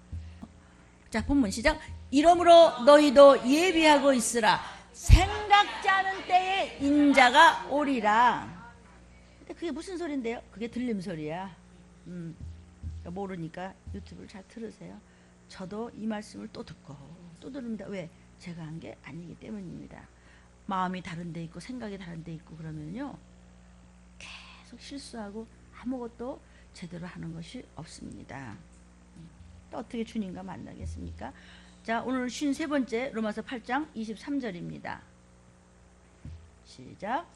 자 본문 시작. 이러므로 너희도 예비하고 있으라. 생각지 않은 때에 인자가 오리라. 근데 그게 무슨 소리인데요? 그게 들림 소리야. 모르니까 유튜브를 잘 들으세요. 저도 이 말씀을 또 듣고 또 들읍니다. 왜? 제가 한 게 아니기 때문입니다. 마음이 다른 데 있고 생각이 다른 데 있고 그러면요 계속 실수하고 아무것도 제대로 하는 것이 없습니다. 또 어떻게 주님과 만나겠습니까? 자 오늘 53번째 로마서 8장 23절입니다. 시작.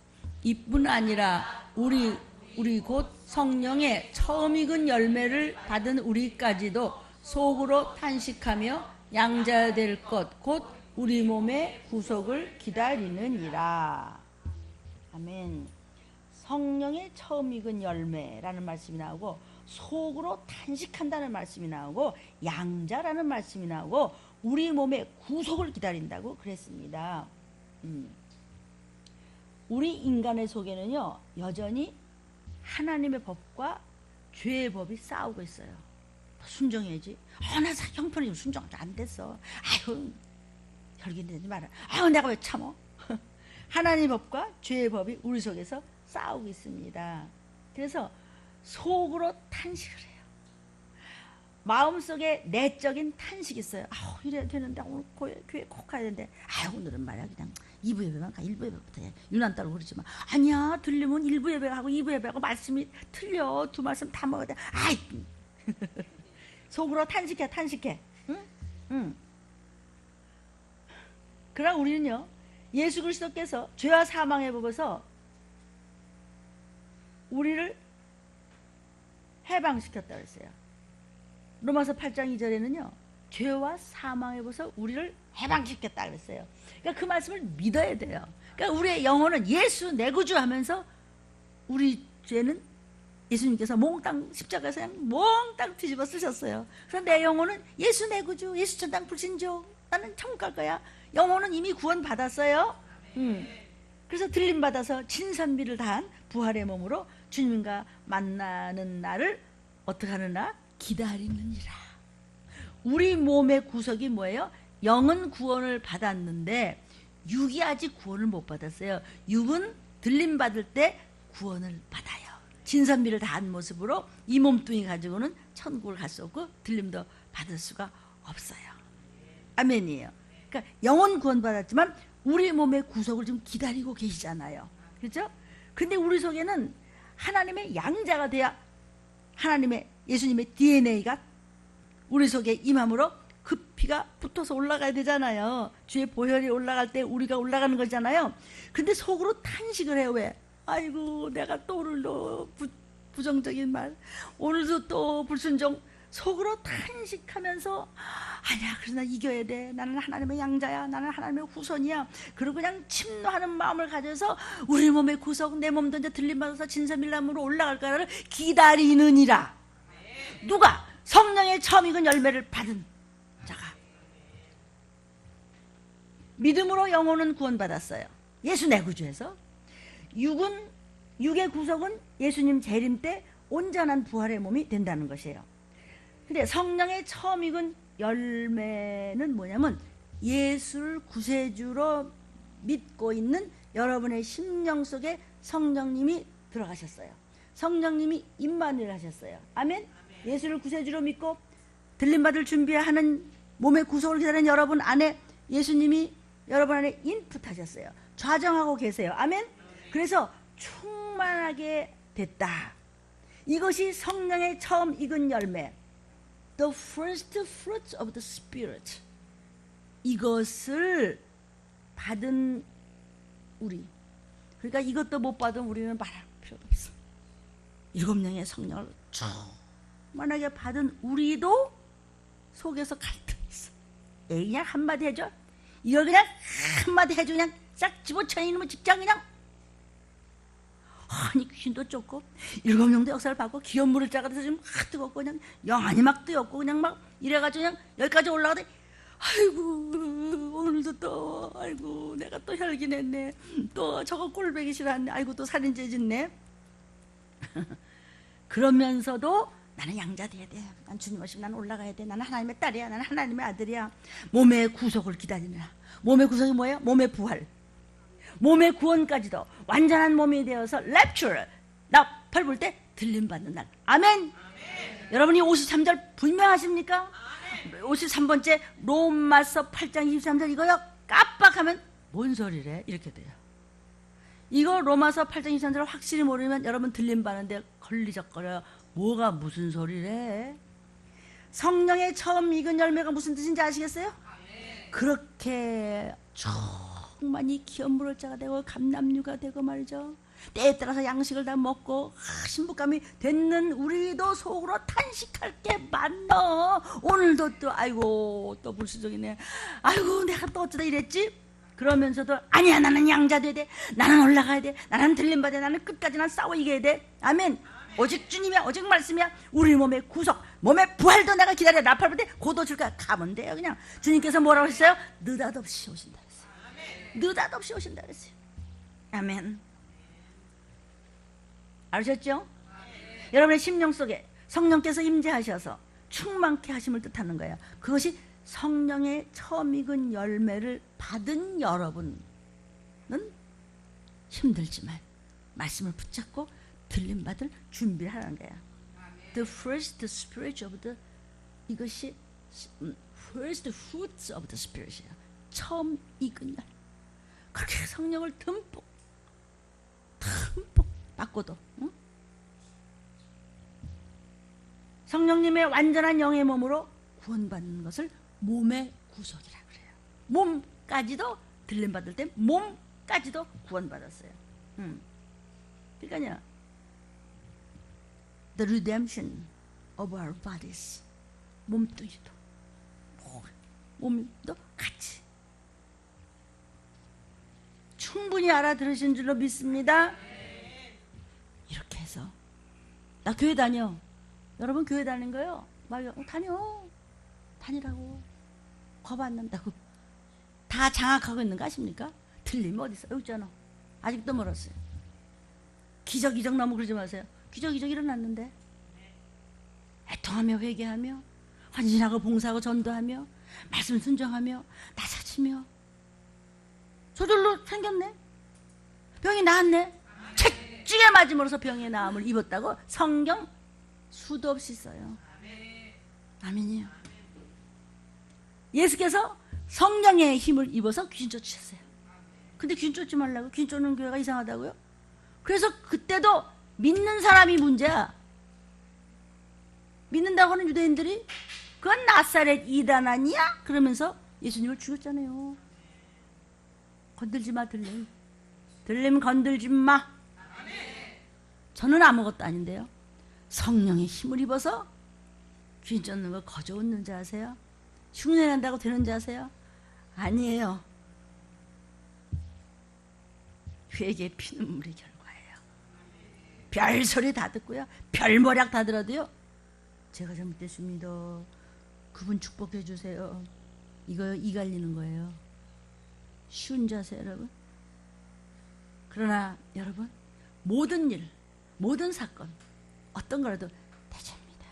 이뿐 아니라 우리 곧 성령의 처음 익은 열매를 받은 우리까지도 속으로 탄식하며 양자야 될 것 곧 우리 몸의 구속을 기다리느니라. 아멘. 성령의 처음 익은 열매라는 말씀이 나오고 속으로 탄식한다는 말씀이 나오고 양자라는 말씀이 나오고 우리 몸의 구속을 기다린다고 그랬습니다. 우리 인간의 속에는요 여전히 하나님의 법과 죄의 법이 싸우고 있어요. 순종해야지. 나 형편이 순종 안 됐어. 아유 혈기 내지 마라. 아유 내가 왜 참어. 하나님의 법과 죄의 법이 우리 속에서 싸우고 있습니다. 그래서 속으로 탄식을 해요. 마음속에 내적인 탄식이 있어요. 아우 이래야 되는데 오늘 교회 꼭 가야 되는데 오늘은 말이야 그냥 2부 예배만 가. 1부 예배부터 해. 유난 따로 그러지 마. 아니야 들리면 1부 예배하고 2부 예배하고 말씀이 틀려. 두 말씀 다 먹어야 돼. 속으로 탄식해. 응? 그러나 우리는요 예수 그리스도께서 죄와 사망의 법에서 우리를 해방시켰다고 했어요. 로마서 8장 2절에는요 죄와 사망의 법에서 우리를 해방시켰다고 했어요. 그러니까 그 말씀을 믿어야 돼요. 그러니까 우리의 영혼은 예수 내 구주 하면서 우리 죄는 예수님께서 몽땅 십자가에서 그냥 몽땅 뒤집어 쓰셨어요. 그래서 내 영혼은 예수 내 구주, 예수 천당 불신족, 나는 천국 갈 거야. 영혼은 이미 구원 받았어요. 그래서 들림 받아서 진선미를 다한 부활의 몸으로 주님과 만나는 날을 어떻게 하느냐? 기다리느니라. 우리 몸의 구속이 뭐예요? 영은 구원을 받았는데 육이 아직 구원을 못 받았어요. 육은 들림 받을 때 구원을 받아요. 진선미를 다한 모습으로 이 몸뚱이 가지고는 천국을 갈 수 없고 들림도 받을 수가 없어요. 아멘이에요. 그러니까 영혼 구원 받았지만 우리 몸의 구속을 좀 기다리고 계시잖아요. 그렇죠? 근데 우리 속에는 하나님의 양자가 돼야 하나님의 예수님의 DNA가 우리 속에 임함으로 그 피가 붙어서 올라가야 되잖아요. 주의 보혈이 올라갈 때 우리가 올라가는 거잖아요. 근데 속으로 탄식을 해요. 왜? 아이고 내가 또 오늘도 부정적인 말, 오늘도 또 불순종, 속으로 탄식하면서 아니야 그러나 이겨야 돼, 나는 하나님의 양자야, 나는 하나님의 후손이야. 그리고 그냥 침노하는 마음을 가져서 우리 몸의 구속, 내 몸도 이제 들림받아서 진사밀람으로 올라갈 거를 기다리느니라. 누가? 성령의 처음 익은 열매를 받은 자가. 믿음으로 영혼은 구원받았어요. 예수 내 구주에서. 육의 구속은 예수님 재림 때 온전한 부활의 몸이 된다는 것이에요. 근데 성령의 처음 익은 열매는 뭐냐면 예수를 구세주로 믿고 있는 여러분의 심령 속에 성령님이 들어가셨어요. 성령님이 임마누엘 하셨어요. 아멘? 예수를 구세주로 믿고 들림받을 준비하는 몸의 구속을 기다리는 여러분 안에 예수님이 여러분 안에 인풋하셨어요. 좌정하고 계세요. 아멘? 그래서 충만하게 됐다. 이것이 성령의 처음 익은 열매, The first fruits of the Spirit. 이것을 받은 우리, 그러니까 이것도 못 받은 우리는 말할 필요가 없어. 7명의 성령을 충만하게 받은 우리도 속에서 갈등이 있어. 에이 그냥 한마디 해줘, 이걸 그냥 한마디 해줘, 그냥 싹 집어쳐야 이놈의 직장 그냥. 아니 귀신도 쫓고 7명도 역사를 받고 기업 물을 자가 돼서 지금 뜨겁고 그냥 영안이 막 뜨겁고 그냥 막 이래가지고 그냥 여기까지 올라가더니 아이고 오늘도 또 아이고 내가 또 혈기냈네, 또 저거 꼴배기 싫었네, 아이고 또 살인죄 짓네. 그러면서도 나는 양자 돼야 돼, 난 주님 오시면 나는 올라가야 돼, 나는 하나님의 딸이야, 나는 하나님의 아들이야. 몸의 구속을 기다리느라. 몸의 구속이 뭐예요? 몸의 부활, 몸의 구원까지도 완전한 몸이 되어서 랩처를 나 펄 불 때 들림받는 날. 아멘. 여러분이 53절 분명하십니까? 53번째 로마서 8장 23절 이거요 깜빡하면 뭔 소리래? 이렇게 돼요. 이거 로마서 8장 23절을 확실히 모르면 여러분 들림받는데 걸리적거려요. 뭐가 무슨 소리래? 성령의 처음 익은 열매가 무슨 뜻인지 아시겠어요? 그렇게 충만히 기업물을 자가 되고 감남류가 되고 말이죠. 때에 따라서 양식을 다 먹고 신부감이 됐는 우리도 속으로 탄식할 게 많어. 오늘도 또 아이고 또 불수적이네, 아이고 내가 또 어쩌다 이랬지? 그러면서도 아니야 나는 양자 돼야 돼, 나는 올라가야 돼, 나는 들림받아야 돼, 나는 끝까지 난 싸워 이겨야 돼. 아멘. 오직 주님이야, 오직 말씀이야. 우리 몸의 구속, 몸의 부활도 내가 기다려. 나팔 불 때 고도 줄까 가면 돼요. 그냥 주님께서 뭐라고 하셨어요? 느닷없이 오신다 그랬어요. 느닷없이 오신다 그랬어요. 아멘. 아셨죠? 여러분의 심령 속에 성령께서 임재하셔서 충만케 하심을 뜻하는 거예요. 그것이 성령의 처음 익은 열매를 받은 여러분은 힘들지만 말씀을 붙잡고 들림받을 준비를 하는 거야. The first spirit of the, 이것이 first fruits of the spirit이야. 처음 익은 열. 그렇게 성령을 듬뿍 받고도 응? 성령님의 완전한 영의 몸으로 구원받는 것을 몸의 구속이라 그래요. 몸까지도 들림받을 때 몸까지도 구원받았어요. 그러니까요, the redemption of our bodies, 몸뚱이도 몸도 같이 충분히 알아들으신 줄로 믿습니다. 이렇게 해서 나 교회 다녀. 여러분 교회 다니는 거요? 막 다니라고 겁 안 난다고 다 장악하고 있는 거 아십니까? 틀림 어디 있어? 여기 있잖아. 아직도 멀었어요. 기적 너무 그러지 마세요. 기적 일어났는데 애통하며 회개하며 헌신하고 봉사하고 전도하며 말씀 순종하며 나사치며 저절로 생겼네. 병이 나았네. 채찍에 맞음으로써 병의 나음을 입었다고 성경 수도 없이 써요. 아멘이요. 예수께서 성령의 힘을 입어서 귀신 쫓으셨어요. 근데 귀신 쫓지 말라고. 귀신 쫓는 교회가 이상하다고요? 그래서 그때도 믿는 사람이 문제야. 믿는다고 하는 유대인들이 그건 나사렛 이단 아니야? 그러면서 예수님을 죽였잖아요. 건들지 마, 들림. 들림 건들지 마. 저는 아무것도 아닌데요. 성령의 힘을 입어서 귀신 쫓는 거 거저 웃는 줄 아세요? 흉내낸다고 되는 줄 아세요? 아니에요. 회개 피눈물의 결과예요. 별소리 다 듣고요. 별모략 다 들어도요. 제가 잘못됐습니다. 그분 축복해 주세요. 이거 이갈리는 거예요. 쉬운 자세 여러분. 그러나 여러분 모든 일, 모든 사건 어떤 거라도 대접입니다.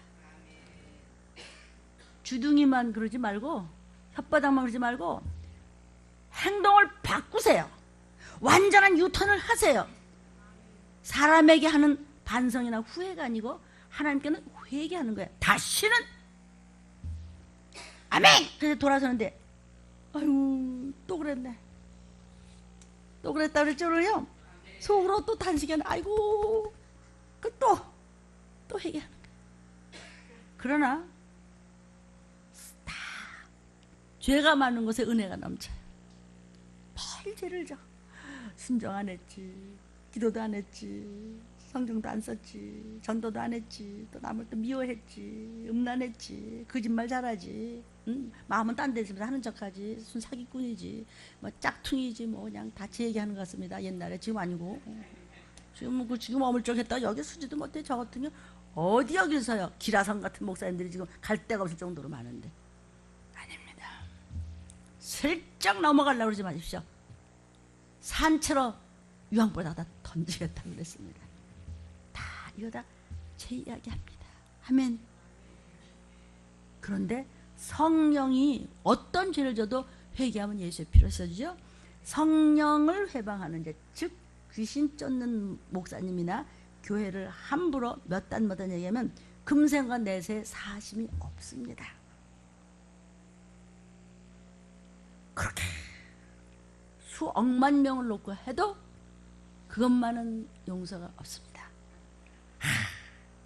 주둥이만 그러지 말고 혓바닥만 그러지 말고 행동을 바꾸세요. 완전한 유턴을 하세요. 사람에게 하는 반성이나 후회가 아니고 하나님께는 회개하는 거예요. 다시는 아멘! 그래서 돌아서는데 아유 또 그랬네. 또 그랬다 그랬죠요. 속으로 또 단식하는 아이고 또 회개하는 거예요. 그러나 다 죄가 많은 곳에 은혜가 넘쳐요. 별 죄를 져. 순종 안 했지, 기도도 안 했지, 성경도 안 썼지, 전도도 안 했지, 또 남을 또 미워했지, 음란했지, 거짓말 잘하지, 마음은 딴 데 있으면서 하는 척하지, 순 사기꾼이지, 뭐 짝퉁이지, 뭐 그냥 다 제 얘기하는 것 같습니다. 옛날에 지금 아니고 지금 어물쩍했다 여기 쓰지도 못해. 저 같은 경우 어디 여기서요? 기라성 같은 목사님들이 지금 갈 데가 없을 정도로 많은데 아닙니다. 슬쩍 넘어가려고 그러지 마십시오. 산채로 유황보다 다 던지겠다고 그랬습니다. 다 이거 다 제 이야기합니다. 아멘. 그런데 성령이 어떤 죄를 져도 회개하면 예수의 피로 써주죠. 성령을 회방하는 자, 즉 귀신 쫓는 목사님이나 교회를 함부로 몇 단 얘기하면 금생과 내세 사심이 없습니다. 그렇게 수억만 명을 놓고 해도 그것만은 용서가 없습니다.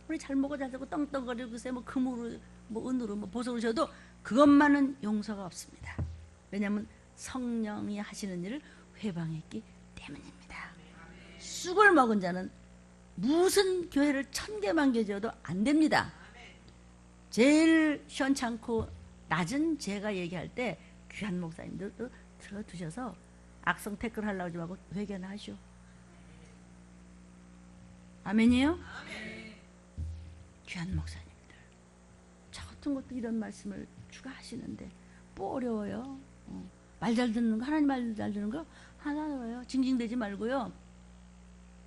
우리 잘 먹어 잘 살고 떵떵거리고 글쎄 뭐 금으로 뭐 은으로 뭐 보석으로 줘도 그것만은 용서가 없습니다. 왜냐하면 성령이 하시는 일을 회방했기 때문입니다. 쑥을 먹은 자는 무슨 교회를 1000개만 개 지어도 안 됩니다. 제일 시원찮고 낮은 제가 얘기할 때 귀한 목사님들도 들어두셔서 악성 댓글 하려고 하지 말고 회개나 하시오. 아멘이에요? 아멘. 귀한 목사님들 저 같은 것도 이런 말씀을 주가 하시는데 뭐 어려워요. 말 잘 듣는 거, 하나님 말 잘 듣는 거 하나 어려워요. 징징대지 말고요.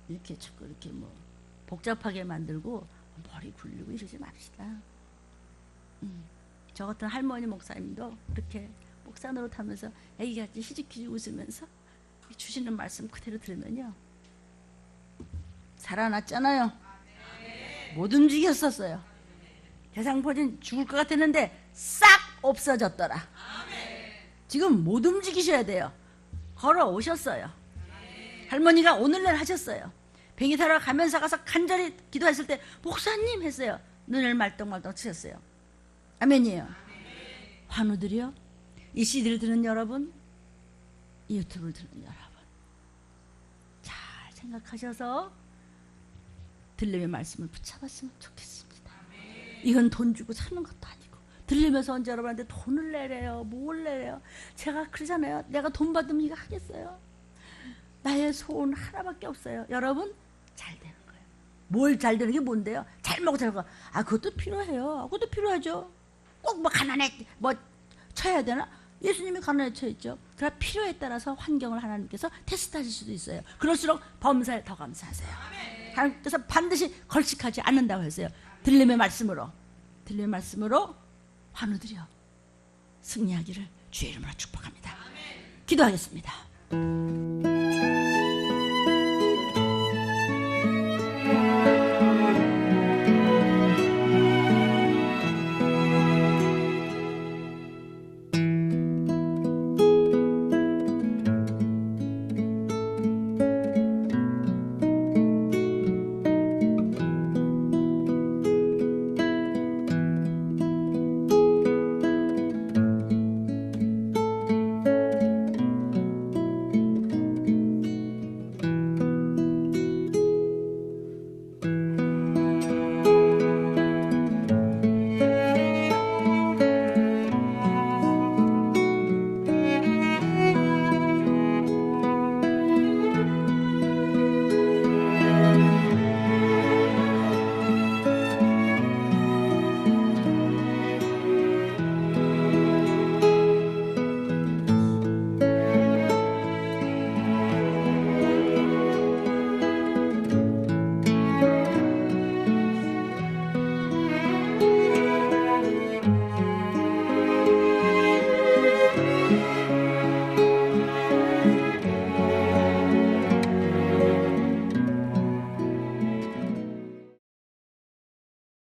이렇게 자꾸 이렇게 뭐 복잡하게 만들고 머리 굴리고 이러지 맙시다. 저 같은 할머니 목사님도 그렇게 목사 노릇하면서 애기같이 희죽희죽 웃으면서 주시는 말씀 그대로 들으면요 살아났잖아요. 못 움직였었어요. 대상포진 죽을 것 같았는데 싹 없어졌더라. 지금 못 움직이셔야 돼요. 걸어오셨어요. 할머니가 오늘날 하셨어요. 병이 살아 가면서 가서 간절히 기도했을 때 목사님 했어요. 눈을 말똥말똥 치셨어요. 아멘이에요. 환우들이요. 이 CD를 듣는 여러분, 이 유튜브를 듣는 여러분 잘 생각하셔서 들림의 말씀을 붙잡았으면 좋겠습니다. 이건 돈 주고 사는 것도 아니고 들리면서 언제 여러분한테 돈을 내래요. 뭘 내래요. 제가 그러잖아요. 내가 돈 받으면 이거 하겠어요. 나의 소원 하나밖에 없어요. 여러분 잘 되는 거예요. 뭘 잘 되는 게 뭔데요? 잘 먹고 잘 먹고 그것도 필요해요. 그것도 필요하죠. 꼭 뭐 가난해 뭐 쳐야 되나? 예수님이 가난에 처했죠. 그러나 필요에 따라서 환경을 하나님께서 테스트하실 수도 있어요. 그럴수록 범사에 더 감사하세요. 하나님께서 반드시 걸식하지 않는다고 했어요. 들림의 말씀으로 환우들이요. 승리하기를 주의 이름으로 축복합니다. 기도하겠습니다.